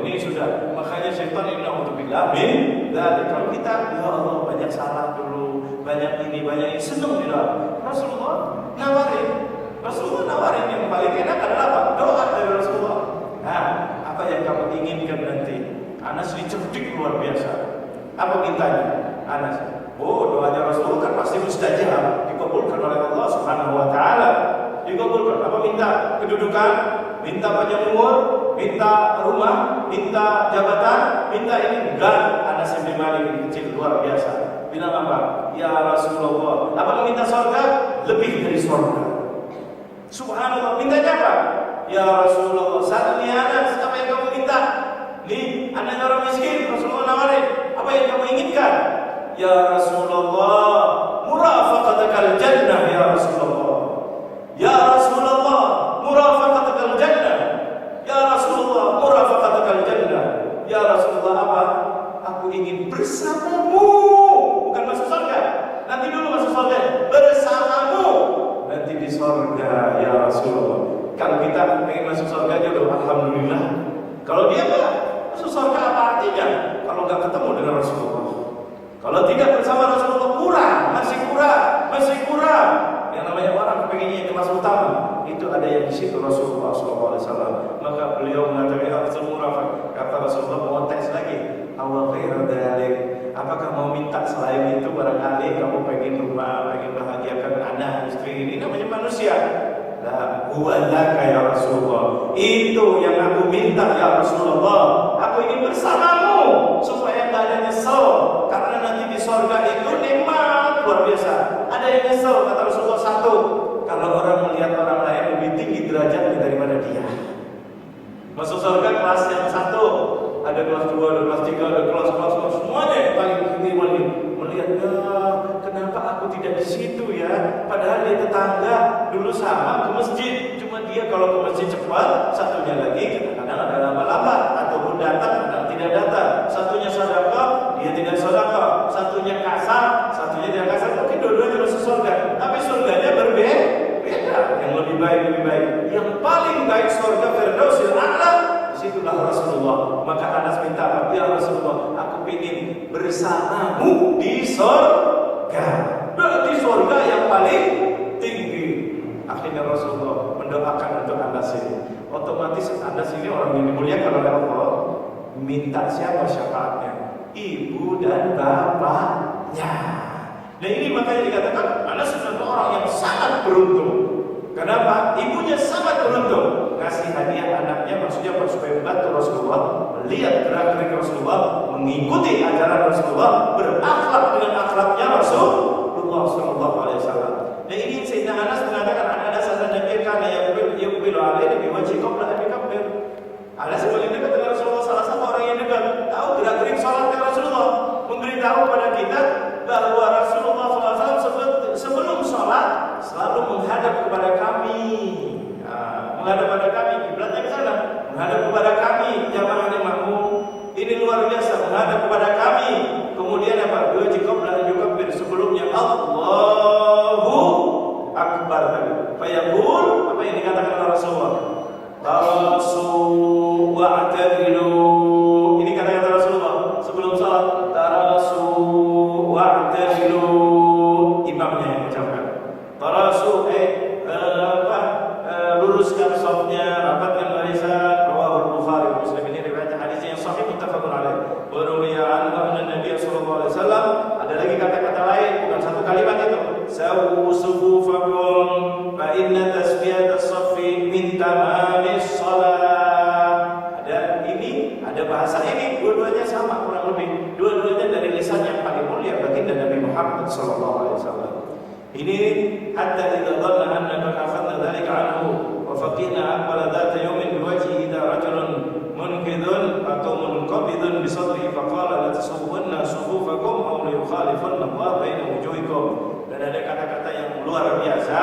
ini sudah. Makanya setan ini untuk bilamin. Dan kalau kita, ya Allah, banyak salah dulu, banyak ini, banyak ini, senang tidak. Rasulullah nawarin yang paling enak adalah apa? Doa dari Rasulullah. Nah, apa yang kamu inginkan nanti? Anas ini cerdik luar biasa. Apa mintanya? Anas, doanya Rasulullah kan pasti mustajab, dikabulkan oleh Allah Subhanahu wa taala. Dikabulkan. Apa minta? Kedudukan, minta panjang umur, minta rumah, minta jabatan, minta ini. Enggak. Anas bin Malik ini kecil luar biasa. Bilang apa? Ya Rasulullah, apa meminta surga? Lebih dari surga. Subhanallah. Mintanya apa? Ya Rasulullah, salni Anas, apa yang kamu minta? Nih, anaknya orang miskin, Rasulullah nawarin. Apa yang kamu inginkan? Ya Rasulullah, murafaqatakal jannah ya Rasulullah. Ya Rasulullah, murafaqatakal jannah. Ya Rasulullah, murafaqatakal jannah. Ya Rasulullah, apa? Aku ingin bersamamu. Bukan masuk surga. Nanti dulu masuk surga. Bersamamu. Nanti di surga ya Rasulullah. Kalau kita ingin masuk surga aja udah alhamdulillah. Kalau dia enggak masuk surga apa artinya? Kalau enggak ketemu dengan Rasulullah. Kalau tidak bersama Rasulullah masih kurang. Yang namanya orang kepengennya yang masuk utama, itu ada yang di situ Rasulullah SAW. Maka beliau mengatakan Rasulullah, kata Rasulullah mau tes lagi. Allah khairan dalik. Apakah mau minta selain itu barangkali kamu pengen rumah, pengen bahagiakan anak, istri, ini namanya manusia. La huwalaka ya Rasulullah. Itu yang aku minta ya Rasulullah. Aku ingin bersamamu supaya enggak ada nyesel. Karena nanti di surga itu nikmat luar biasa. Ada yang nyesel kata Rasulullah satu. Kalau orang melihat orang lain lebih tinggi derajatnya daripada dia. Masuk surga kelas yang satu. Ada kelas 2, ada kelas 3, ada kelas semuanya yang paling tinggi melihat, kenapa aku tidak di situ ya? Padahal dia tetangga dulu sama ke masjid, cuma dia kalau ke masjid cepat, satunya lagi kadang-kadang ada lama-lama ataupun datang, kadang tidak datang. Satunya sedekah, dia tidak sedekah. Satunya kasar, satunya tidak kasar. Mungkin dua-duanya masuk surga, tapi surganya berbeda. Yang lebih baik, yang paling baik surga Firdausil A'la. Itulah Rasulullah. Maka Anas minta apa? Ya Rasulullah, aku ingin bersamamu di surga. Berarti surga yang paling tinggi. Akhirnya Rasulullah mendoakan untuk Anas ini. Otomatis Anas ini orang yang dimuliakan oleh Allah. Minta siapa syafaatnya? Ibu dan bapaknya. Nah ini makanya dikatakan Anas adalah orang yang sangat beruntung. Kenapa? Ibunya sangat beruntung ngasih hadiah anaknya, maksudnya supaya membantu Rasulullah, melihat gerak-gerik Rasulullah, mengikuti ajaran Rasulullah, berakhlak dengan akhlaknya Rasulullah SAW. Dan ini Sayyidina Anas mengatakan ada sahabat Nabi karena yang bila alaihi biwajhi qabla an yukabir. Anas paling dekat dengan Rasulullah, salah satu orang yang dekat, tahu gerak-gerik salatnya Rasulullah, memberitahu kepada kita bahwa Rasulullah SAW sebelum salat selalu menghadap kepada kami. Menghadap kepada kami, kiblatnya ke sana. Menghadap kepada kami, jamaah makmum. Ini luar biasa, menghadap kepada kami. Kemudian apa? Dua qabla yukabbir, sebelumnya Allahu Akbar. Fayaqul, apa yang dikatakan oleh Rasulullah? Tarasu wa'tadilu. Ini kata-kata Rasulullah sebelum salat. i'tadilu, imamnya yang ucapkan. Tarasu luruskan shafnya, rapatkan barisan. Rawahul Bukhari wa Muslim. Ini riwayat hadis yang sahih muttafaqun alaih. Wa ruwiya anhu anna Nabi sallallahu alaihi wasallam, ada lagi kata-kata lain, bukan satu kalimat itu. Sawu sufufakum fa inna tasbiyatas saffi min tamamis shalah. Ada bahasa ini, dua-duanya sama kurang lebih. Dua-duanya dari lisan yang paling mulia baginda Nabi Muhammad sallallahu alaihi wasallam. Ini hatta idza dhanna annaka akhadna dzalika anhu wa faqina aqbala dzata yawmin biwajhi idza rajulun munkidun atau munqabidun bi sadri faqala la tasawwanna sufufakum aw la yukhalifunna Allah baina wujuhikum. Dan ada kata-kata yang luar biasa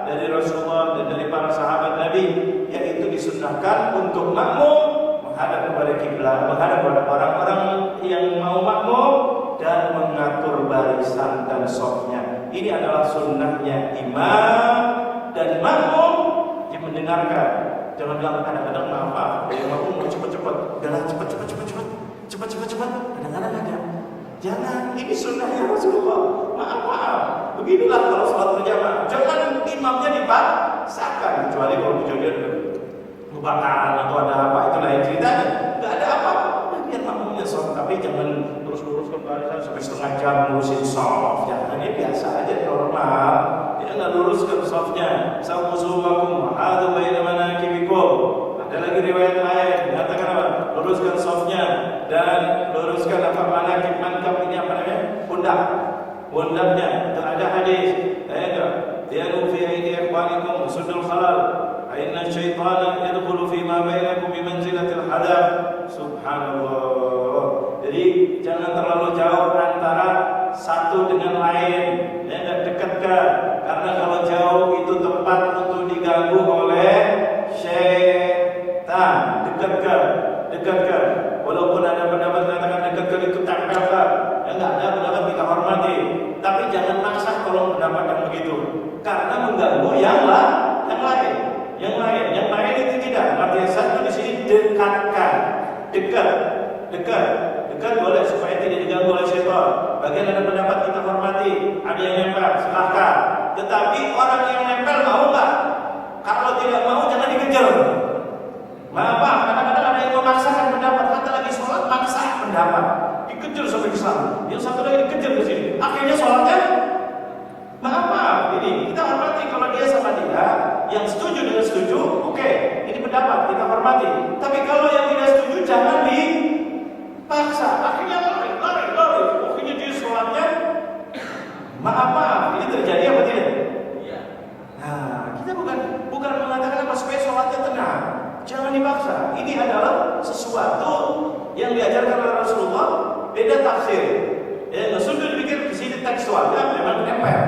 dari Rasulullah dan dari para sahabat Nabi, yaitu disunnahkan untuk makmum menghadap kepada kiblat, menghadap kepada orang-orang yang mau makmum dan mengatur barisan dan shafnya. Ini adalah sunnahnya imam dan makmum yang mendengarkan. Jangan bilang kadang-kadang maaf, yang makmum mau cepat-cepat, udahlah cepat. Kadang-kadang ada. Jangan, ini sunnahnya Rasulullah. Maaf. Beginilah kalau sholat berjamaah. Jangan imamnya dipaksakan, kecuali kalau kejadian kebakaran atau ada apa, itu lain ceritanya. Nggak ada apa-apa, biar makmumnya sholat. Tapi jangan terus-teruskan barisan sampai setengah jam ngurusin shaf. Jangan, ini biasa aja, normal. Dia nggak luruskan shafnya. Sawusumakum wa'adu baina manakibikum. Ada lagi riwayat lain mengatakan apa? Luruskan shafnya dan luruskan apa, mankab ini apa namanya? Pundaknya. Itu ada hadis. Yadu fi aidi ikhwanikum sudul khalal. Inna syaitana yadkhulu fi ma bainakum bi manzilatil hadath. Subhanallah. Jadi jangan terlalu jauh antara satu dengan lain. Ya, dekatkan. Karena kalau jauh itu tempat untuk diganggu oleh syaitan. Dekatkan. Walaupun ada pendapat mengatakan dekatkan itu tempelkan. Ya, enggak ada pendapat kita hormati. Tapi jangan maksa kalau pendapat yang begitu. Karena mengganggu yang lain. Yang lain itu tidak. Artinya satu di sini dekatkan, dekat boleh supaya tidak diganggu oleh syaitan. Bagian ada pendapat kita hormati, ada yang nempel, silahkan. Tetapi orang yang nempel mau nggak? Kalau tidak mau jangan dikejar. Maaf, kadang-kadang ada yang memaksakan pendapat, kata lagi sholat maksa pendapat, dikejar sampai ke sana. Yang satu lagi dikejar ke sini. Akhirnya sholatnya maaf, ini kita hormati kalau dia sama dia, yang setuju dengan setuju, oke, ini pendapat kita hormati. Tapi kalau yang tidak setuju jangan dipaksa. Akhirnya lari. Akhirnya dia sholatnya maaf, ini terjadi apa tidak? Iya. Nah, kita bukan mengatakan apa supaya sholatnya tenang. Jangan dipaksa. Ini adalah sesuatu yang diajarkan oleh Rasulullah. Beda tafsir. Ya, sudah dipikir di sini tekstualnya memang nempel.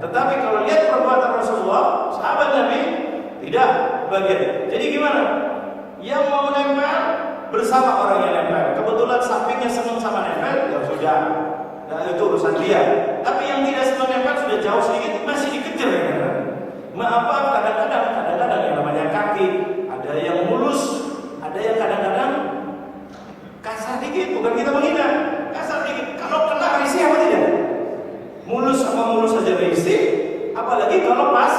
Tetapi kalau lihat perbuatan Rasulullah, sahabat Nabi tidak bagian. Jadi gimana? Yang mau nempel bersama orang yang nempel. Kebetulan sampingnya senang sama nempel, ya sudah. Nah, itu urusan dia. Tapi yang tidak senang nempel sudah jauh sedikit masih dikejar ya. Maaf, kadang-kadang yang namanya kaki ada yang mulus, ada yang kadang-kadang kasar dikit. Bukan kita menghina, kasar dikit. Kalau kena risih apa tidak? Mulus sama mulus saja risih, apalagi kalau pas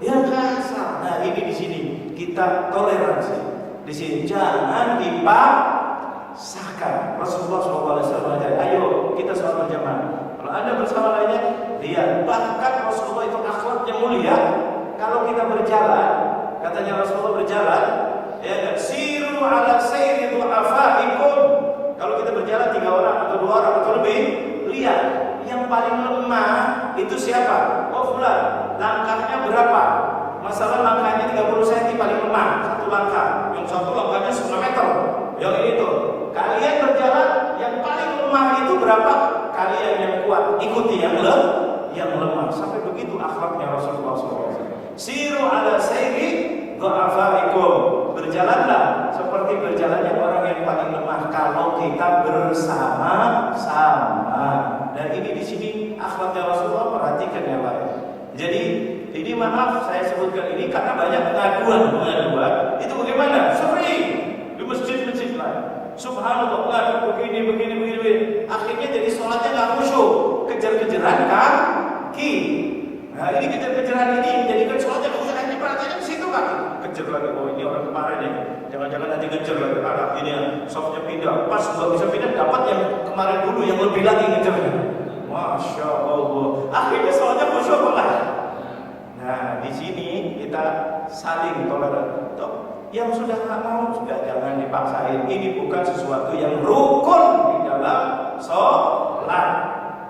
yang kasar. Nah, ini di sini kita toleransi. Di sini jangan dipaksakan. Rasulullah SAW ajar, ayo kita sholat berjamaah. Kalau Anda bersama lainnya, lihat. Bahkan Rasulullah itu akhlaknya mulia. Kalau kita berjalan, katanya Rasulullah berjalan, ya, siru ala sayri du'afaikum. Kalau kita berjalan 3 orang atau 2 orang atau lebih, lihat yang paling lemah itu siapa? Oh, fulan. Langkahnya berapa? Masalah langkahnya 30 cm paling lemah, satu langkah. Yang satu langkahnya 10 meter. Yang ini tuh. Kalian berjalan yang paling lemah itu berapa? Kalian yang kuat ikuti yang lemah. Sampai begitu akhlaknya Rasulullah SAW. Siru ala sayri du'afaikum. Berjalanlah seperti berjalannya orang yang paling lemah kalau kita bersama-sama. Dan ini di sini akhlaknya Rasulullah, perhatikan ya Pak. Jadi ini maaf saya sebutkan ini karena banyak pengaduan itu bagaimana? Sering di masjid-masjid lain. Subhanallah, ngadu begini. Akhirnya jadi sholatnya nggak khusyuk, kejar kejar-kejaran kaki. Nah ini kejar-kejaran ini menjadikan sholatnya khusyuk. Perhatiannya di situ kaki. Kejar lagi, oh ini orang kemarin ya. Jangan-jangan nanti ngejar lagi. Ini ya, softnya pindah. Pas nggak bisa pindah, dapat yang kemarin dulu yang lebih lagi ngejarnya. Masya Allah. Akhirnya sholatnya khusyuk lah. Nah di sini kita saling toleran. Yang sudah nggak mau sudah jangan dipaksain. Ini bukan sesuatu yang rukun di dalam sholat.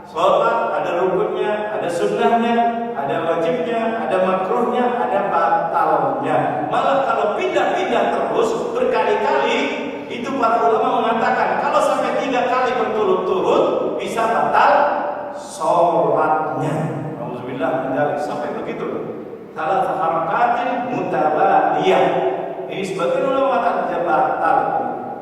Sholat ada rukunnya, ada sunnahnya, ada wajibnya, ada makruhnya, ada batalnya. Malah kalau pindah-pindah terus berkali-kali, itu para ulama mengatakan kalau sampai 3 kali berturut-turut bisa batal sholatnya. Alhamdulillah sampai begitu. Salah harakatin mutabaliyah. Ini sebagian ulama mengatakan batal.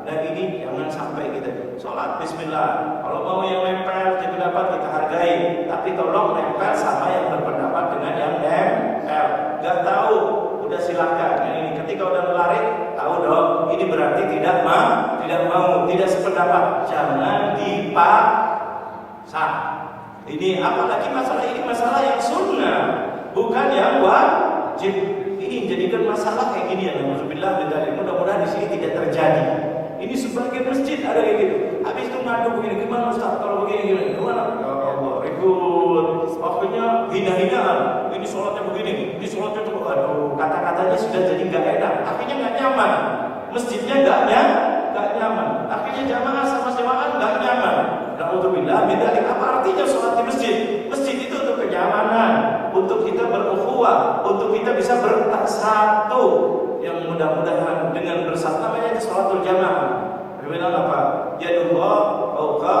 Dan ini jangan sampai kita sholat bismillah. Kalau mau yang nempel jadi pendapat kita hargai, tapi tolong nempel sama yang berpendapat dengan yang nempel. Gak tahu, udah silakan. Yang ini ketika udah melarik, tahu dong. Ini berarti tidak mau, tidak sependapat. Jangan dipaksa. Ini apalagi masalah ini masalah yang sunnah, bukan yang wajib. Ini jadikan masalah kayak gini ya. Alhamdulillah, mudah-mudahan di sini tidak terjadi. Ini sebagian masjid ada kayak gitu. Habis itu ngadu begini, gimana Ustaz? Kalau begini gimana? Ya Allah, ribut. Waktunya hina-hinaan. Ini sholatnya begini, ini sholatnya tuh. Aduh, kata-katanya sudah jadi nggak enak. Akhirnya nggak nyaman. Masjidnya nggak nyaman. Akhirnya jamaah sama jamaah nggak nyaman. Alhamdulillah, apa artinya sholat di masjid? Masjid itu untuk kenyamanan, untuk kita berukhuwah, untuk kita bisa bersatu. Yang mudah-mudahan dengan bersatu namanya itu sholatul jamaah. Bilang apa? Yadullah fauqa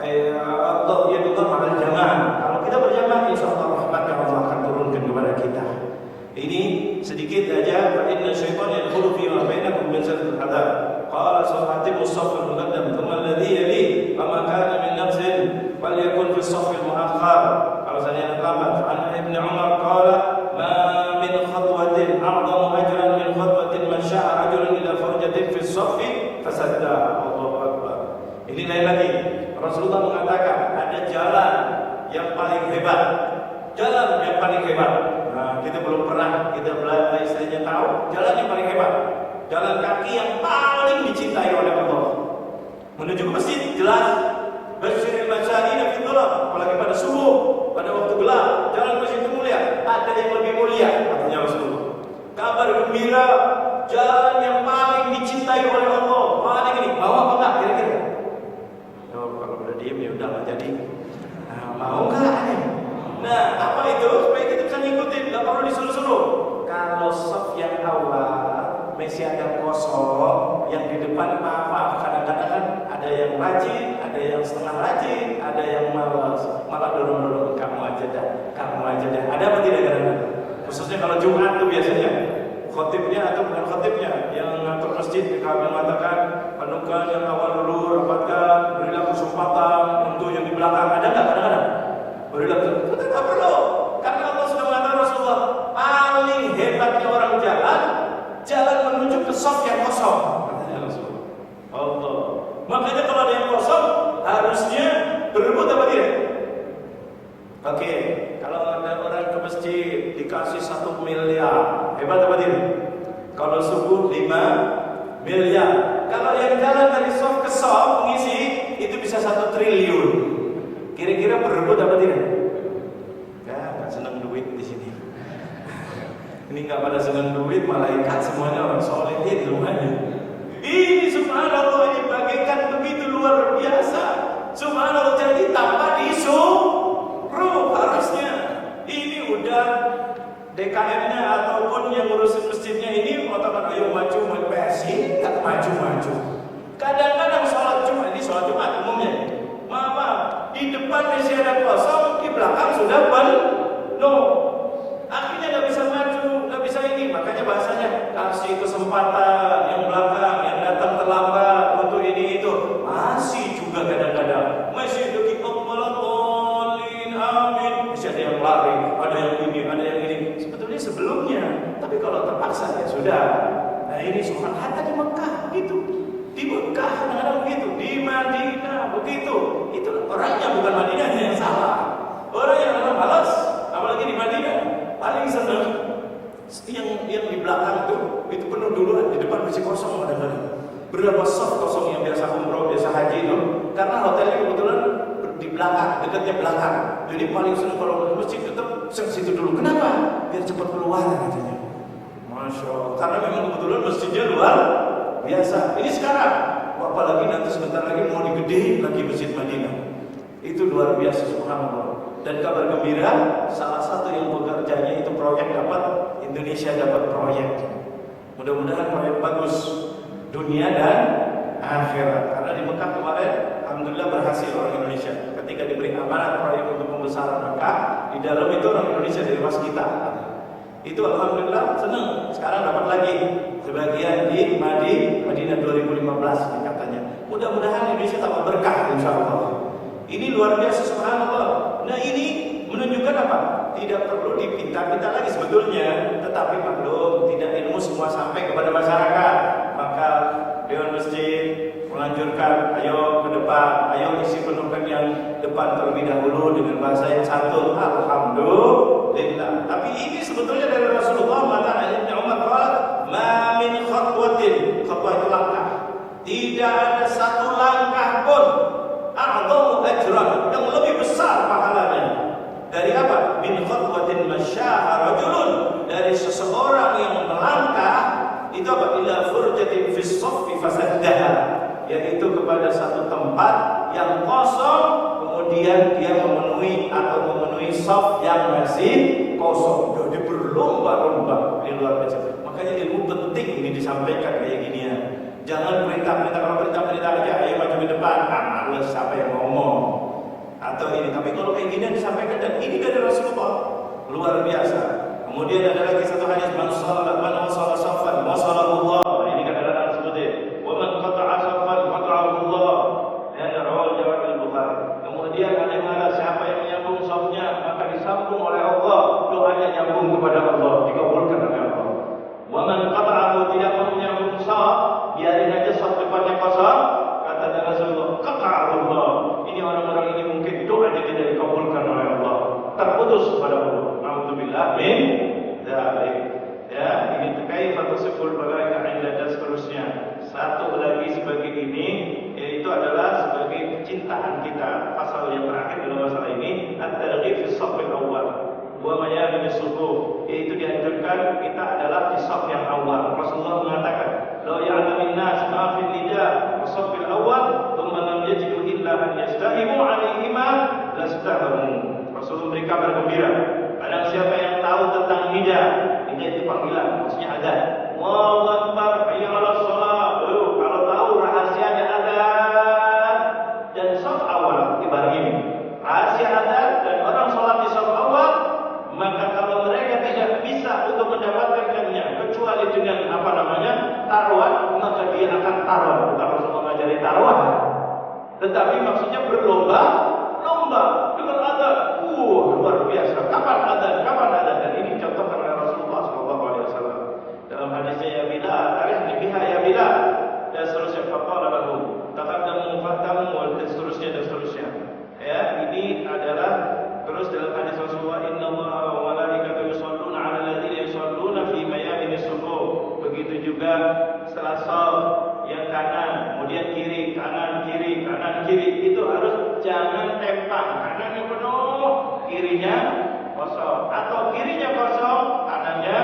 Allah yadullah ma'al jamaah. Kalau kita berjamaah, insyaallah rahmatnya Allah akan turunkan kepada kita. Ini sedikit aja. Fa inna syaitan yadkhulu fi ma bainakum min sadil hadar. Qala sawati musaffal muqaddam thumma alladhi yali fama kana min nafsin falyakun fi as-saffil muakhkhar. Kalau saya lambat an Ibnu Umar qala ma min khatwatin a'zamu ajran min khatwatin man sya'a rajulun ila farjatin fi as-saffi fasadda. Allahu akbar. Ini lain lagi. Rasulullah mengatakan ada jalan yang paling hebat. Jalan yang paling hebat. Nah, kita belum pernah kita belajar istilahnya tahu jalan yang paling hebat. Jalan kaki yang paling dicintai oleh Allah. Menuju ke masjid jelas. Basyiril masyayina fi dhulal, apalagi pada subuh, pada waktu gelap, jalan masjid itu mulia. Ada yang lebih mulia, katanya Rasulullah. Kabar gembira, jalan yang paling dicintai oleh Allah. Paling ini, mau apa enggak kira-kira? Oh, kalau udah diem ya udah nggak jadi. Nah, mau nggak? Nah, apa itu? Supaya kita bisa ngikutin, nggak perlu disuruh-suruh. Kalau saf yang awal masih ada kosong, yang di depan maaf kadang-kadang kan ada yang rajin, ada yang setengah rajin, ada yang malas, malah dorong-dorong kamu aja dah. Ada apa tidak kadang-kadang? Khususnya kalau Jumat tuh biasanya khotibnya atau bukan khotibnya yang ngatur masjid kami mengatakan penukan yang awal dulu rapatkan, berilah kesempatan untuk yang di belakang. Ada nggak kadang-kadang? Berilah kesempatan. Tidak perlu, karena Allah sudah mengatakan Rasulullah paling hebatnya orang jalan menuju ke shaf yang kosong. Katanya Rasulullah. Allah. Makanya kalau ada yang kosong harusnya berebut apa tidak? Oke, kalau ada orang ke masjid dikasih 1 miliar, hebat apa tidak? Kalau subuh 5 miliar. Kalau yang jalan dari shaf ke shaf mengisi itu bisa 1 triliun. Kira-kira berebut apa tidak? Nggak senang duit di sini. Ini nggak pada senang duit, malaikat semuanya orang soleh di rumahnya. Ini subhanallah, ini bagaikan begitu luar biasa. Subhanallah, jadi tanpa disuruh harusnya. Ini udah DKM-nya ataupun yang ngurusin masjidnya ini mengatakan ayo maju PSI, nggak maju-maju. Kadang-kadang sholat Jumat, ini sholat Jumat umumnya. Maaf, di depan masih ada kosong, di belakang sudah penuh. Akhirnya nggak bisa maju, nggak bisa ini. Makanya bahasanya kasih kesempatan yang belakang, yang datang terlambat untuk ini itu. Masih juga kadang-kadang masih deki Allahumma amin. Masih ada yang lari, ada yang ini, ada yang ini. Sebetulnya sebelumnya, tapi kalau terpaksa ya sudah. Nah ini soal hatta di Mekah begitu, di Mekah kadang-kadang begitu, di Madinah begitu. Itu orangnya bukan Madinahnya yang salah. masih kosong kadang-kadang. Berapa soft kosong yang biasa umroh, biasa haji itu? Karena hotelnya kebetulan di belakang, dekatnya belakang. Jadi paling sering kalau ke masjid tetap situ dulu. Kenapa? Biar cepat keluar katanya. Masya Allah. Karena memang kebetulan masjidnya luar biasa. Ini sekarang, apalagi nanti sebentar lagi mau digedein lagi masjid Madinah. Itu luar biasa, subhanallah. Dan kabar gembira, salah satu yang bekerjanya itu proyek dapat, Indonesia dapat proyek. Mudah-mudahan proyek bagus, dunia dan akhirat. Karena di Mekah kemarin, alhamdulillah berhasil orang Indonesia. Ketika diberi amanat proyek untuk pembesaran Mekah, di dalam itu orang Indonesia dari waskita. Itu alhamdulillah senang. Sekarang dapat lagi sebagian di Madinah 2015 katanya. Mudah-mudahan Indonesia tambah berkah insyaallah. Ini luar biasa, subhanallah. Nah ini menunjukkan apa? Tidak perlu dipinta-pinta lagi sebetulnya. Tetapi maklum, tidak ilmu semua sampai kepada masyarakat. Maka Dewan Masjid menganjurkan, ayo ke depan, ayo isi penuhkan yang depan terlebih dahulu dengan bahasa yang satu. Alhamdulillah. Tapi ini sebetulnya dari Rasulullah. Maka Ibnu Umar qala, "Ma min khatwatin." Khatwah itu langkah. Tidak ada satu langkah pun a'dhamu ajran, yang lebih besar pahalanya. Dari apa? Min khatwatin masyaha rajulun, dari seseorang yang melangkah itu apa? Ila furjatin fis saffi fasaddaha, yaitu kepada satu tempat yang kosong kemudian dia memenuhi saf yang masih kosong. Jadi berlomba-lomba. Ini luar biasa. Makanya ilmu penting ini disampaikan kayak gini ya. Jangan perintah-perintah, kalau perintah-perintah aja, ayo maju ke depan, males siapa yang ngomong atau ini. Tapi kalau kayak gini disampaikan, dan ini dari Rasulullah, luar biasa. Kemudian ada lagi satu hadis, man wasala saffan wasalahullah. Ini kadang-kadang sebutin, wa man qata'a saffan qata'ahu Allah. Ya, rawal Jawab al-Bukhari. Kemudian ada yang mengatakan siapa yang menyambung safnya maka disambung oleh Allah, doanya nyambung kepada Allah, dikabulkan oleh Allah. Wa man qata'ahu, tidak mau menyambung saf, biarin aja saf depannya kosong, kata Rasulullah, qata'ahullah. Ini orang-orang ini mungkin doanya tidak dikabulkan oleh Allah, terputus kepada Allah. Alhamdulillah min dzalik. Ya, ini terkait fatasiful balaika inda dan seterusnya. Satu lagi sebagai ini, yaitu adalah sebagai kecintaan kita. Pasal yang terakhir dalam masalah ini, at-targhib fi shaffil awwal wa mayamin as-sufuh, yaitu dianjurkan kita adalah di shaf yang awal. Rasulullah mengatakan, "La ya'lamun nas ma fil nida wa shaffil awwal, thumma lam yajidu illa an yastahimu 'alaihima lastahamu." Rasulullah memberi kabar gembira. Barang siapa yang tahu tentang nida, nida itu panggilan, maksudnya adzan. Allahu akbar, hayya 'alas shalah. Kalau tahu rahasianya adzan dan shaf awal ibarat ini. Rahasia adzan dan orang salat di shaf awal, maka kalau mereka tidak bisa untuk mendapatkannya kecuali dengan taruhan, maka dia akan taruhan. Bukan Rasulullah mengajari taruhan, tetapi maksudnya berlomba-lomba dengan adzan. Luar biasa. Kapan adzan? Kapan adzan? Dan ini contohkan oleh Rasulullah SAW dalam hadisnya, ya Bilal, tarikh biha ya Bilal, dan seterusnya. Faqala lahu taqaddamu fahtamu, dan seterusnya dan seterusnya. Ya, ini adalah terus dalam hadis Rasulullah, innallaha wa malaikatahu yusholluna 'alal ladzina yusholluna fi mayaminis sufuh. Begitu juga setelah shaf yang kanan, kemudian kiri, kanan, kiri, kanan, kiri, itu harus jangan tempang. Kanannya penuh, kirinya kosong, atau kirinya kosong, kanannya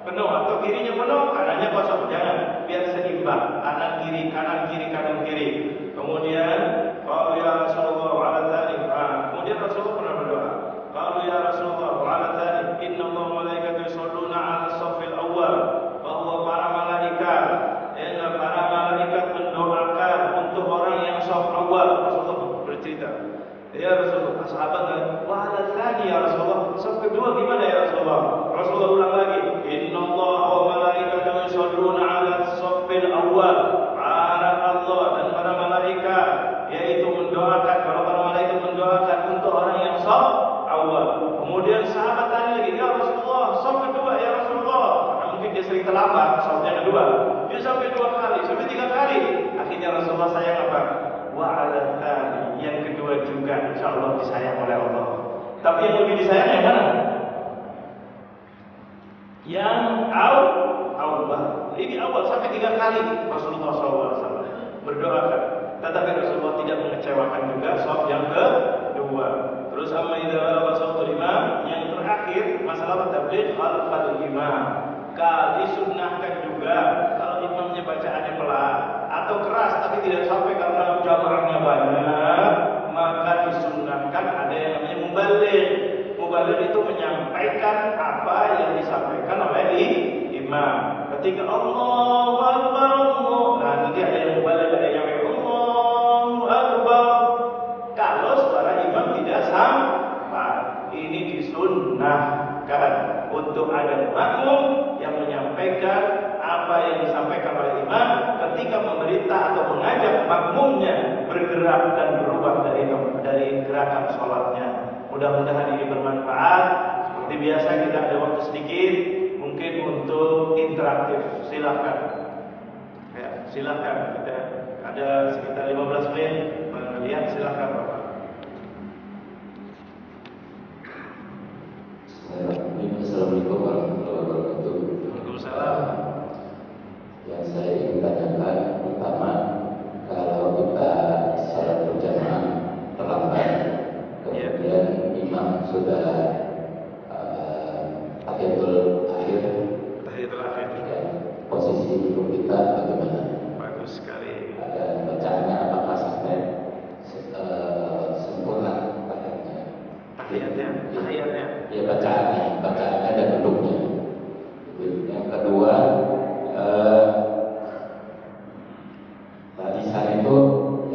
penuh, atau kirinya penuh, kanannya kosong. Jangan, biar seimbang, kanan kiri, kanan kiri, kanan kiri. Kemudian qalu ya Rasulullah wa 'ala dzalik. Kemudian Rasulullah pernah berdoa, qalu ya Rasulullah wa 'ala dzalik innallaha wa malaikatahu yusholluna 'alas shaffil awwal, bahwa para malaikat mendoakan untuk orang yang shaf awal. Rasulullah bercerita, ya Rasulullah, sahabat wa 'ala dzalik ya Rasulullah, shaf kedua gimana ya Rasulullah? Rasulullah ulang lagi, innallaha wa malaikatahu yusholluna 'alas shaffil awwal. Allah dan para malaikat yaitu mendoakan, kalau para malaikat mendoakan untuk orang yang shaf awal. Kemudian sahabat tanya lagi, ya Rasulullah, shaf kedua ya Rasulullah. Karena mungkin dia sering terlambat, shafnya kedua, dia sampai 2 kali, sampai 3 kali. Akhirnya Rasulullah sayang apa? Wa 'ala dzalik, yang kedua juga insyaallah disayang oleh Allah. Tapi yang lebih disayang yang mana? Yang awal. Ini awal sampai 3 kali Rasulullah SAW berdoakan. Tetapi Rasulullah tidak mengecewakan juga saf yang kedua. Terus amma idza balagha sautul imam, yang terakhir masalah tabligh khalfal imam. Disunnahkan juga kalau imamnya bacaannya pelan atau keras tapi tidak sampai karena jamaahnya banyak, maka disunnahkan ada yang namanya mubaligh. Mubaligh itu menyampaikan apa yang disampaikan oleh imam. Ketika Allahu Akbar, Allah, nah nanti ada yang mubaligh, ada yang Allahu Akbar. Kalau suara imam tidak sampai, ini disunnahkan untuk ada makmum yang menyampaikan apa yang disampaikan oleh imam ketika memerintah atau mengajak makmumnya bergerak dan berubah dari gerakan sholatnya. Mudah-mudahan ini bermanfaat. Seperti biasa kita ada waktu sedikit, mungkin untuk interaktif. Silakan. Ya, silakan. Kita ada sekitar 15 menit melihat. Silakan Bapak. Assalamualaikum warahmatullahi wabarakatuh. Waalaikumsalam. Yang saya ingin tanyakan pertama, kalau kita salat berjamaah terlambat, kemudian imam sudah tahiyatul akhir, ya, posisi duduk kita bagaimana? Bagus sekali. Ada bacaannya apakah sampai sempurna tahiyatnya? Ya, bacaannya dan duduknya. Yang kedua, barisan itu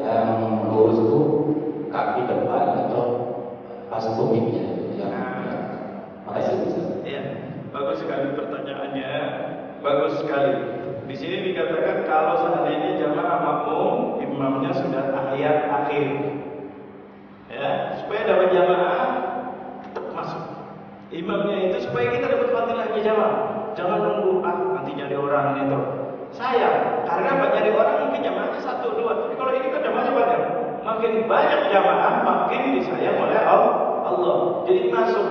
yang lurus itu kaki depan atau pas tumiknya? Makasih Ustaz. Ya, bagus sekali pertanyaannya. Bagus sekali. Di sini dikatakan kalau seandainya jamaah makmum, imamnya sudah tahiyat akhir. Ya, supaya dapat jamaah tetap masuk. Imamnya itu supaya kita dapat fadilahnya jamaah. Jangan nunggu nanti nyari orang itu. Sayang, karena nyari orang mungkin jamaahnya 1, 2. Tapi kalau ini kan jamaahnya banyak. Makin banyak jamaah, makin disayang oleh Allah. Jadi masuk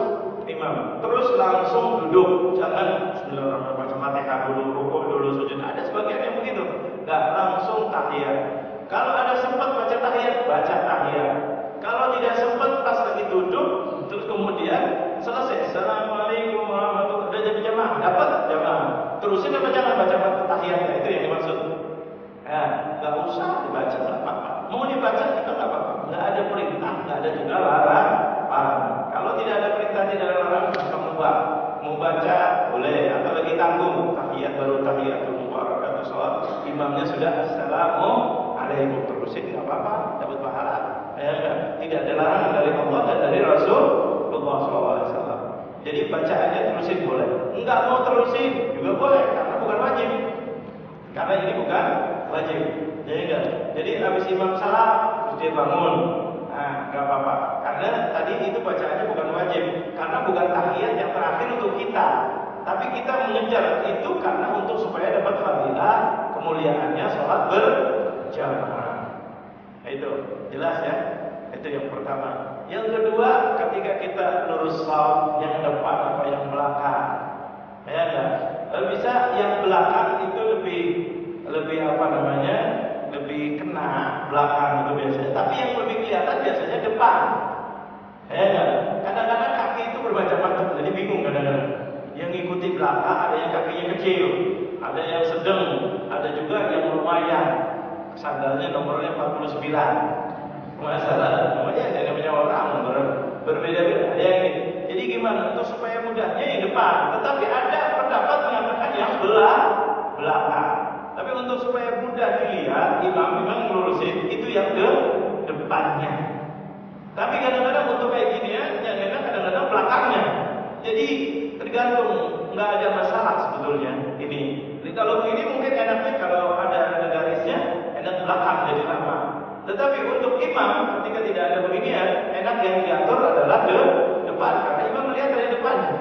imam, terus langsung duduk. Jangan Bismillahirrahmanirrahim, baca Fatihah dulu, rukuk dulu, sujud. Ada sebagian yang begitu. Enggak langsung tahiyat. Kalau ada sempat baca tahiyat, baca tahiyat. Kalau tidak sempat pas lagi duduk, terus kemudian selesai. Assalamualaikum warahmatullahi wabarakatuh. Udah jadi jamaah, dapat jamaah. Terusin apa jangan baca tahiyatnya, itu yang dimaksud. Ya, nggak usah dibaca, nggak apa-apa. Mau dibaca kita nggak apa-apa. Nggak ada perintah, nggak ada juga larang. Kalau tidak ada perintah, tidak ada larang, kamu mau baca boleh, atau lagi tanggung tahiyat baru tahiyatul mubarakatuh sholat, imamnya sudah assalamualaikum, terusin nggak apa-apa, dapat pahala. Ya, tidak ada larangan dari Allah dan dari Rasulullah SAW. Jadi bacaannya terusin boleh, enggak mau terusin juga boleh karena bukan wajib. Karena ini bukan wajib. Jadi habis imam salam terus dia bangun, enggak apa-apa. Karena tadi itu bacaannya bukan wajib, karena bukan tahiyat yang terakhir untuk kita. Tapi kita mengejar itu karena untuk supaya dapat fadilah kemuliaannya sholat berjamaah. Itu jelas ya. Itu yang pertama. Yang kedua, ketika kita lurus shaf, yang depan apa yang belakang, ya enggak? Bisa yang belakang itu lebih apa namanya? Lebih kena belakang itu biasanya. Tapi yang lebih kelihatan biasanya depan. Ya enggak? Kadang-kadang kaki itu bermacam-macam, jadi bingung kadang-kadang. Yang ngikuti belakang ada yang kakinya kecil, ada yang sedang, ada juga yang lumayan. Sandalnya nomornya 49. Masalah namanya ada namanya orang berbeda-beda. Ada yang ini. Jadi gimana untuk supaya mudahnya yang depan, tetapi ada pendapat mengatakan yang belakang. Tapi untuk supaya mudah dilihat, imam memang melurusin itu yang depannya. Tapi kadang-kadang untuk kayak gini ya, yang enak kadang-kadang belakangnya. Jadi tergantung, nggak ada masalah sebetulnya ini. Jadi kalau begini mungkin enaknya kalau ada garisnya, enak belakang jadi lama. Tetapi untuk imam ketika tidak ada beginian, enak yang diatur adalah depan, karena imam melihat dari depannya.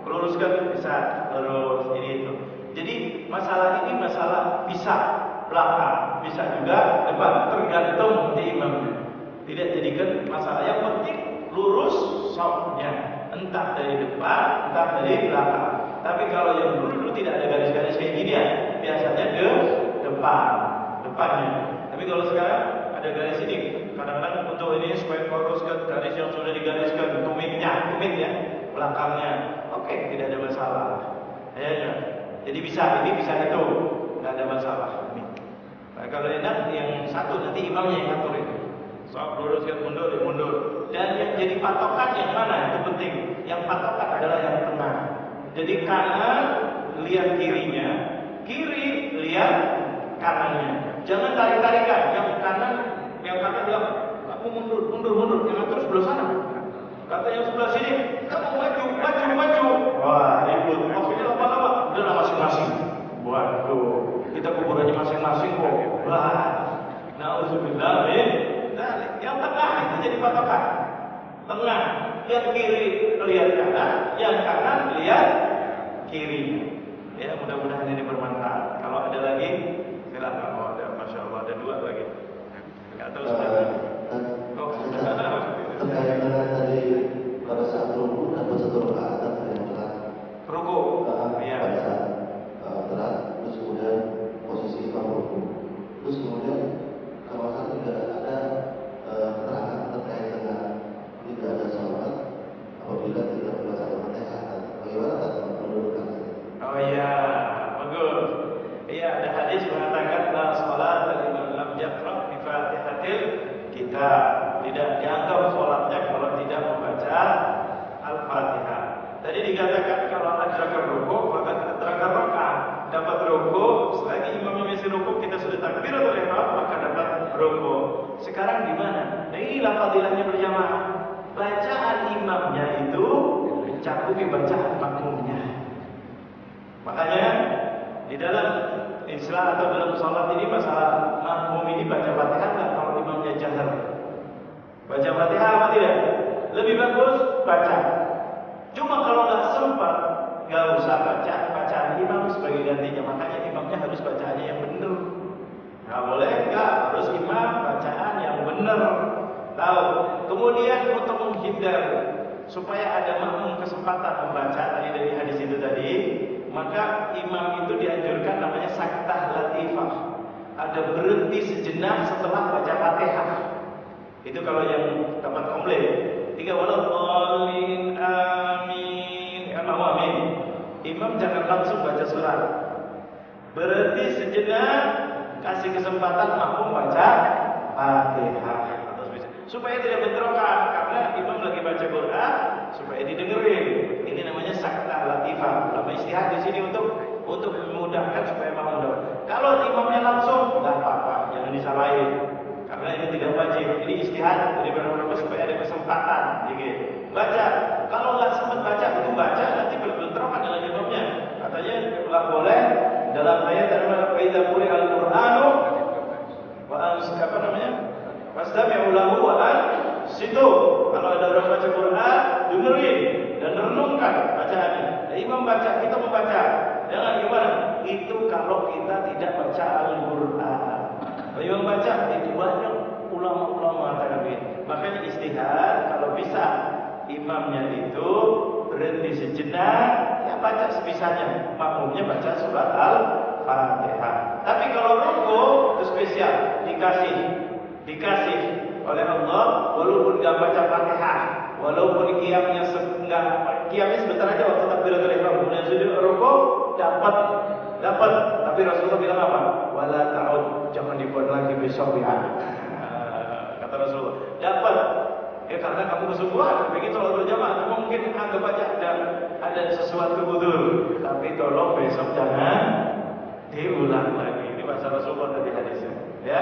Luruskan bisa lurus ini itu. Jadi masalah ini masalah bisa belakang, bisa juga depan, tergantung di imamnya. Tidak jadikan masalah, yang penting lurus shafnya, entah dari depan, entah dari belakang. Tapi kalau yang dulu tidak ada garis-garis kayak gini ya, biasanya depannya. Tapi kalau sekarang ada garis ini, kadang-kadang untuk ini supaya meluruskan garis yang sudah digariskan, tumit ya, belakangnya. Oke, tidak ada masalah. Ya. Jadi bisa ini bisa itu, nggak ada masalah. Nah, kalau enak yang satu nanti imamnya yang ngatur itu. Soal luruskan mundur. Dan yang jadi patokan yang mana itu penting. Yang patokan adalah yang tengah. Jadi kanan lihat kirinya, kiri lihat kanannya. Jangan tarik-tarikan. Yang kanan bilang kamu mundur. Yang atur sebelah sana. Kata yang sebelah sini, kamu maju. Wah, ribut. Maksudnya lama-lama. Udah masing-masing. Waduh, kita kuburannya masing-masing kok. Wah, na'udzubillah min dzalik. Yang tengah itu jadi patokan. Tengah, lihat kiri, lihat kanan. Yang kanan lihat kiri. Ya, mudah-mudahan ini bermanfaat. Kalau ada lagi, silakan. Oh, ada, masya Allah, ada 2 lagi. Nggak tahu sebenarnya. Terkait dengan tadi pada saat ruku dapat 1 rakaat atau yang berat. Ruku. Iya. Pada saat berat, terus kemudian posisi imam ruku. Terus kemudian kalau saat tidak ada keterangan terkait dengan tidak ada sholat apabila tidak membaca Al-Fatihah, bagaimana tak menurutkan? Oh iya, bagus. Iya, ada hadis mengatakan la sholat liman lam yaqra bi Fatihatil Kitab. Tidak dianggap sholatnya kalau tidak membaca Al-Fatihah. Tadi dikatakan kalau adrakan ruku, maka adrakan rakaat. Dapat ruku, selagi imamnya masih ruku, kita sudah takbiratul ihram, maka dapat ruku. Sekarang di mana? Nah, inilah fadilahnya berjamaah. Bacaan imamnya itu mencakupi bacaan makmumnya. Makanya di dalam Islam atau dalam sholat ini masalah makmum ini baca Fatihah nggak kalau imamnya jahar? Baca Fatihah apa tidak? Lebih bagus baca. Cuma kalau nggak sempat, nggak usah baca bacaan imam sebagai gantinya. Makanya imamnya harus bacaannya yang benar. Nggak boleh nggak harus imam bacaan yang benar. Tahu? Kemudian untuk menghindar supaya ada makmum kesempatan membaca tadi dari hadis itu tadi, maka imam itu dianjurkan namanya saktah latifah. Ada berhenti sejenak setelah baca Fatihah. Itu kalau yang dapat komplit. 3 waladhdallin amin. Amin. Imam jangan langsung baca surat. Berhenti sejenak, kasih kesempatan makmum baca Fatihah. Supaya tidak bentrokan, karena imam lagi baca Quran supaya didengerin. Ini namanya saktah latifah. Lama istihad di sini untuk memudahkan supaya makmum dapat. Kalau imamnya langsung, nggak apa-apa, jangan disalahin. Karena ini tidak wajib. Ini istihad dari beberapa supaya ada kesempatan. Gitu. Baca. Kalau nggak sempat baca, itu baca nanti berbentrokan dengan imamnya. Katanya nggak boleh dalam ayat adalah faida quri al-Qur'anu wa apa namanya? Fastami'u lahu wa ansitu. Kalau ada orang baca Quran, dengerin dan renungkan bacaannya. Imam baca, kita membaca. Jangan gimana? Itu kalau kita tidak baca Al-Quran. Kalau imam baca, itu banyak ulama-ulama mengatakan begini. Makanya istihad kalau bisa imamnya itu berhenti sejenak, ya baca sebisanya. Makmumnya baca surat Al-Fatihah. Tapi kalau ruku itu spesial, dikasih oleh Allah walaupun enggak baca Fatihah, walaupun qiyamnya sebentar aja waktu takbiratul ihram, kemudian sujud ruku dapat. Tapi Rasulullah bilang apa? Wala ta'ud, jangan dibuat lagi besok ya. Kata Rasulullah, dapat. Ya karena kamu kesungguhan, bikin sholat berjamaah, cuma mungkin anggap aja ada sesuatu udzur. Tapi tolong besok jangan diulang lagi. Ini bahasa Rasulullah tadi hadisnya. Ya,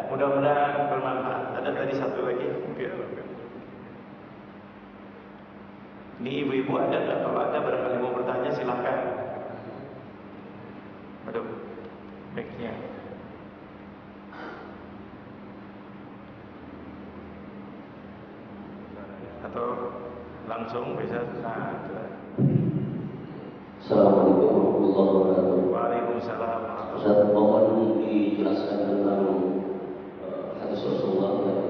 mudah-mudahan bermanfaat. Ada tadi satu lagi. Ini ibu-ibu ada nggak? Kalau ada barangkali mau bertanya silakan. Aduh, mic-nya. Atau langsung bisa. Nah, Assalamualaikum warahmatullahi wabarakatuh. Waalaikumsalam. Ustaz, mohon dijelaskan tentang hadis Rasulullah yang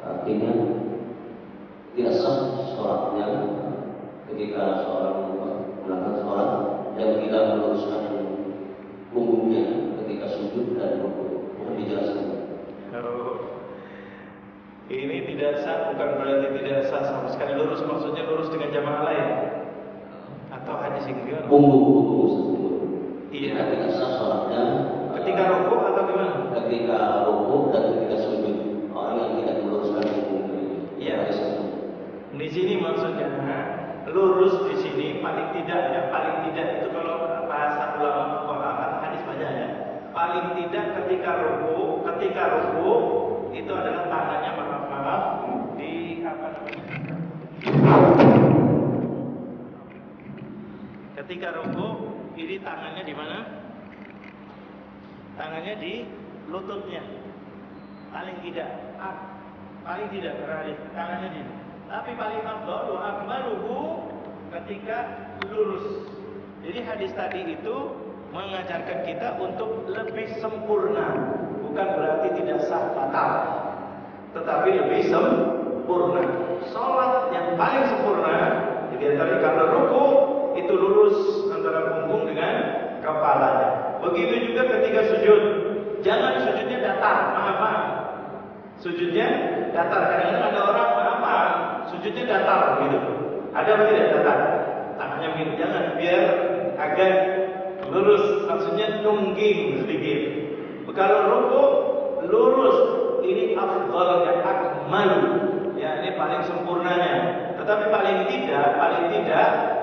artinya tidak sah sholatnya ketika seorang melakukan sholat yang tidak meluruskan punggungnya ketika sujud dan rukuk. Mohon dijelaskan. Ini tidak sah, bukan berarti tidak sah sama sekali lurus. Maksudnya lurus dengan jamaah lain atau hadis yang gimana? Punggung. Iya. Ketika sah sholatnya. Ketika rukuk atau gimana? Ketika rukuk dan ketika sujud. Orang yang tidak meluruskan punggung. Iya. Di sini maksudnya lurus di sini paling tidak itu kalau bahasa ulama fuqaha hadis banyak ya. Paling tidak ketika rukuk itu adalah tangannya maaf di apa namanya? Ketika rukuk ini tangannya di mana? Tangannya di lututnya. Paling tidak berada tangannya di. Tapi paling afdal wa akmaluhu ketika lurus. Jadi hadis tadi itu mengajarkan kita untuk lebih sempurna, bukan berarti tidak sah batal, tetapi lebih sempurna. Salat yang paling sempurna, jadi tadi kalau ruku itu lurus antara punggung dengan kepalanya. Begitu juga ketika sujud, jangan sujudnya datar, maaf. Sujudnya datar. Kadang-kadang ada orang sujudnya datar gitu. Ada apa tidak datar? Tangannya begini, jangan, biar agak lurus, maksudnya nungging sedikit. Kalau rukuk lurus, ini afdhalnya akmal. Ya, ini paling sempurnanya. Tetapi paling tidak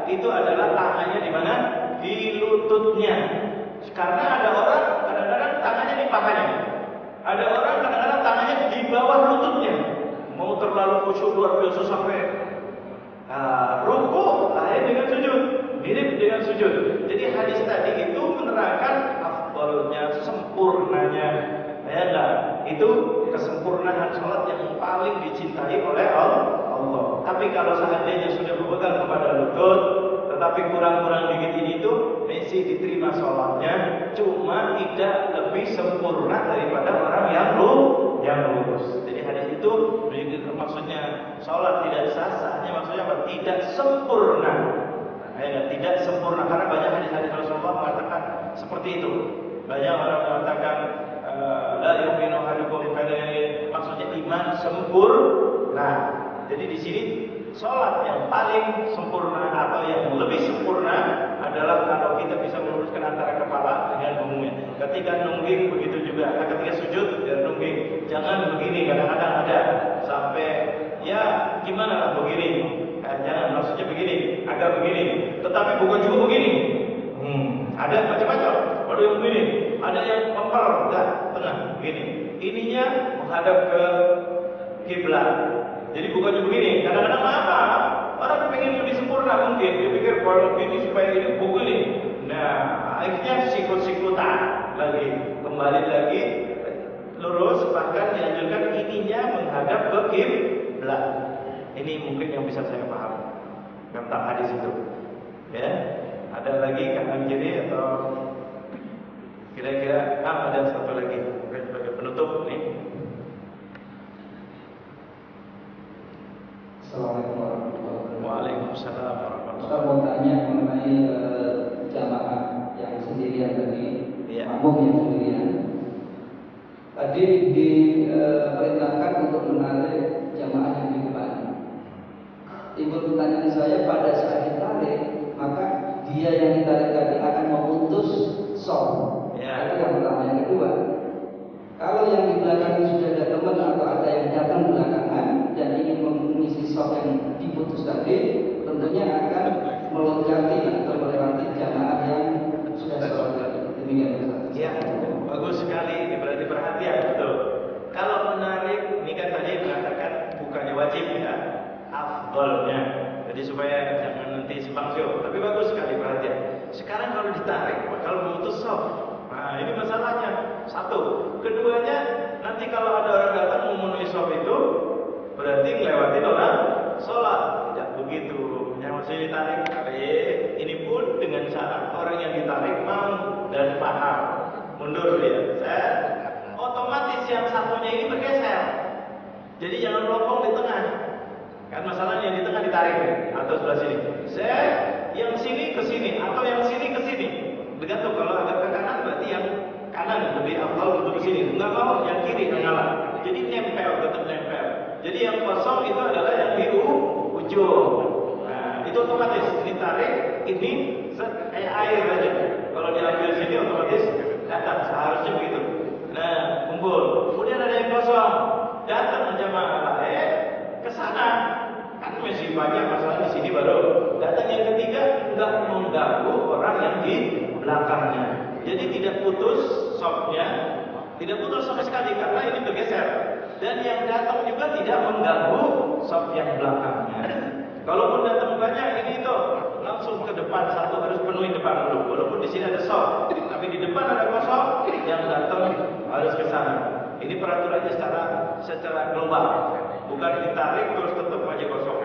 itu adalah tangannya di mana? Di lututnya. Karena ada orang kadang-kadang tangannya di pahanya. Ada orang kadang-kadang tangannya di bawah lututnya. Mau terlalu khusyuk luar biasa sampai rukuk lain dengan sujud, mirip dengan sujud. Jadi hadis tadi itu menerangkan afdalnya, sempurnanya. Ya enggak? Itu kesempurnaan sholat yang paling dicintai oleh Allah. Tapi kalau seandainya sudah berpegang kepada lutut, tetapi kurang-kurang dikit ini itu masih diterima sholatnya, cuma tidak lebih sempurna daripada orang yang lurus. Jadi hadis itu maksudnya sholat tidak sah-sahnya maksudnya apa? Tidak sempurna. Tidak sempurna karena banyak hadis-hadis Rasulullah mengatakan seperti itu. Banyak orang mengatakan la yu'minu ahadukum maksudnya iman sempurna. Jadi di sini sholat yang paling sempurna atau yang lebih sempurna adalah kalau kita bisa meluruskan antara kepala dengan punggungnya. Ketika nungging begitu juga. Ketika sujud dan nungging, jangan begini. Kadang-kadang ada sampai ya gimana lah begini. Jangan, maksudnya begini, agak begini. Tetapi bukan juga begini. Ada macam-macam. Ada yang begini, ada yang mempel, tengah begini. Ininya menghadap ke kiblat. Jadi bukannya begini. Kadang-kadang apa? Orang pengen lebih sempurna mungkin. Dia pikir kalau begini supaya ini begini. Nah, akhirnya sikut-sikutan lagi. Kembali lagi lurus, bahkan dianjurkan ininya menghadap ke kiblat. Ini mungkin yang bisa saya paham tentang hadis itu. Ya, ada lagi kanan kiri atau kira-kira ada satu lagi mungkin sebagai penutup nih. Assalamualaikum warahmatullahi wabarakatuh. Waalaikumsalam warahmatullahi Ustaz mau tanya mengenai jamaah yang sendirian tadi, makmum yang sendirian. Tadi diperintahkan untuk menarik jamaah yang di depan. Timbul pertanyaan saya, pada saat ditarik, maka dia yang ditarik tadi akan memutus soft. Itu yang pertama. Yang kedua, kalau yang di belakang sudah ada teman atau ada yang datang belakangan dan ingin mengisi soft yang diputus tadi, tentunya akan meloncati atau melewati jamaah yang sudah sholat. Demikian. Ya, bagus sekali. Ini berarti perhatian, betul. Kalau menarik, ini kan tadi mengatakan bukannya wajib ya, afdolnya. Jadi supaya jangan nanti simpang siur. Tapi bagus sekali perhatian. Sekarang kalau ditarik, kalau memutus soft. Nah, ini masalahnya. Satu. Keduanya, nanti kalau ada orang datang memenuhi soft itu, berarti ngelewatin orang sholat. Tidak begitu. Yang maksudnya ditarik, ini pun dengan syarat orang yang ditarik mau dan paham. Mundur dia. Otomatis yang satunya ini bergeser. Jadi jangan melopong di tengah. Kan masalahnya yang di tengah ditarik atau sebelah sini. Yang sini ke sini atau yang sini ke sini. Begitu kalau agak ke kanan berarti kanan lebih afdal untuk ke sini. Enggak mau yang kiri yang ngalah. Jadi nempel, tetap nempel. Jadi yang kosong itu adalah yang di ujung. Nah, itu otomatis ditarik ini kayak air aja. Kalau diambil sini otomatis datang, seharusnya begitu. Nah, kumpul. Kemudian ada yang kosong, datang jamaah lain ke sana. Kan masih banyak masalah di sini baru. Datang yang ketiga enggak mengganggu orang yang di belakangnya. Jadi tidak putus sopnya, tidak putus sama sekali karena ini bergeser. Dan yang datang juga tidak mengganggu sop yang belakangnya. Kalaupun datang banyak ini itu langsung ke depan, satu harus penuhi depan dulu. Walaupun di sini ada sop, tapi di depan ada kosong, yang datang harus ke sana. Ini peraturannya secara global, bukan ditarik terus tetap aja kosong.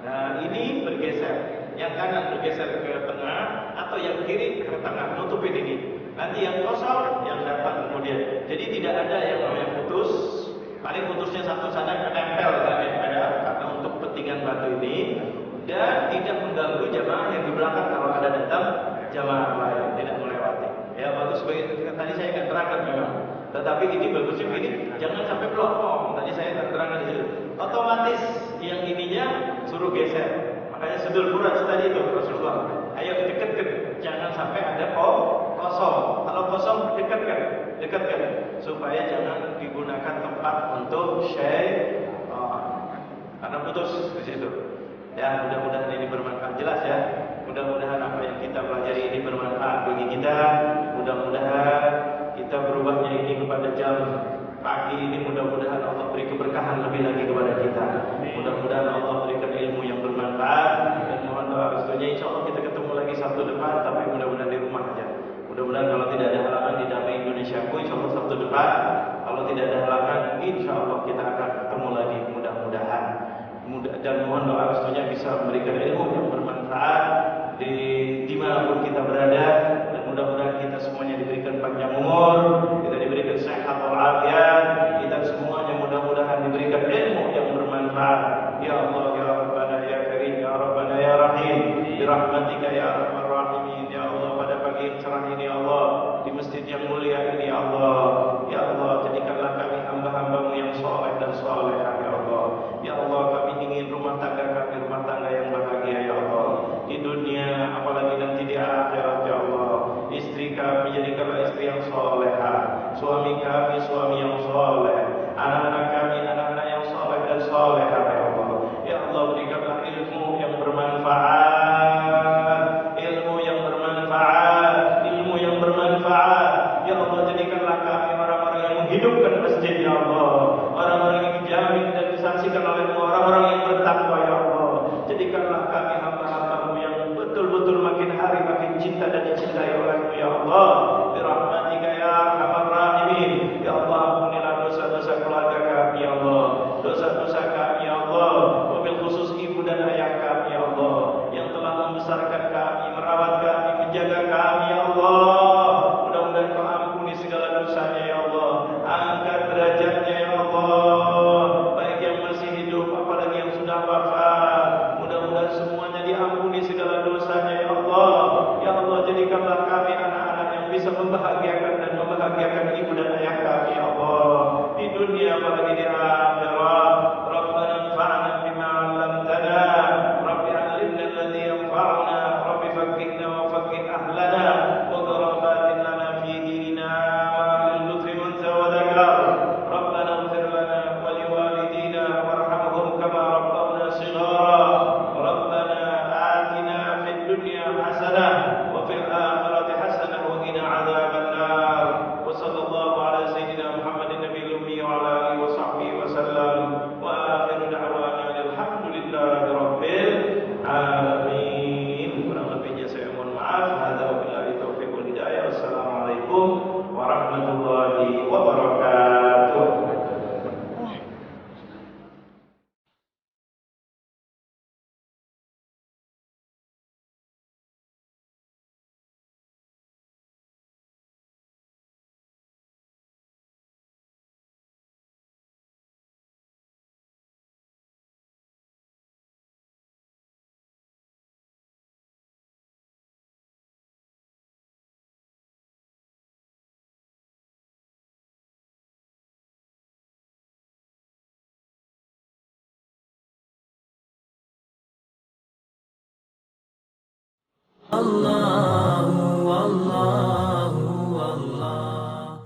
Nah, ini bergeser. Yang kanan bergeser ke tengah atau yang kiri ke tengah, nutupin ini. Nanti yang kosong yang datang kemudian. Jadi tidak ada yang namanya putus. Paling putusnya satu sana menempel karena untuk kepentingan batu ini dan tidak mengganggu jamaah yang di belakang kalau ada datang jamaah lain, tidak melewati. Ya bagus begitu. Tadi saya akan terangkan memang. Tetapi ini bagusnya begini, jangan sampai blok. Tadi saya akan terangkan di situ. Otomatis yang ininya suruh geser. Makanya sedul burat tadi itu Rasulullah. Ayo dekat, jangan sampai ada kosong. Kalau kosong dekatkan supaya jangan digunakan tempat untuk karena putus di situ. Ya, mudah-mudahan ini bermanfaat, jelas ya. Mudah-mudahan apa yang kita pelajari ini bermanfaat bagi kita. Mudah-mudahan kita berubahnya ini kepada jam pagi ini, mudah-mudahan Allah beri keberkahan lebih lagi kepada kita. Mudah-mudahan Allah berikan ilmu yang bermanfaat dan mohon doa restunya. Insyaallah kita ketemu lagi Sabtu depan, tapi mudah-mudahan di rumah aja. Mudah-mudahan kalau tidak ada halangan di Damai Indonesia ku, insyaallah Sabtu depan. Kalau tidak ada halangan, insyaallah kita akan ketemu lagi mudah-mudahan. Dan mohon doa restunya bisa memberikan ilmu yang bermanfaat dimanapun kita berada, dan mudah-mudahan kita semuanya diberikan panjang umur, kita diberikan sehat walafiat, kita semuanya mudah-mudahan diberikan ilmu yang bermanfaat. Ya Allah, ya Rabbana, ya Karim, ya Rabbana, ya Rahim, birahmatika ya Arhamar Rahimin. Ya Allah, pada pagi yang cerah ini ya Allah, di masjid yang mulia ini ya Allah, ya Allah, jadikanlah kami hamba-hambamu yang soleh dan solehah ya Allah. Ya Allah, kami ingin rumah tangga kami rumah tangga yang bahagia ya Allah, di dunia apalagi nanti di akhirat ya Allah. Istri kami jadikanlah istri yang solehah, suami kami suami yang soleh, anak-anak kami anak-anak yang soleh dan solehah ya Allah. Ya Allah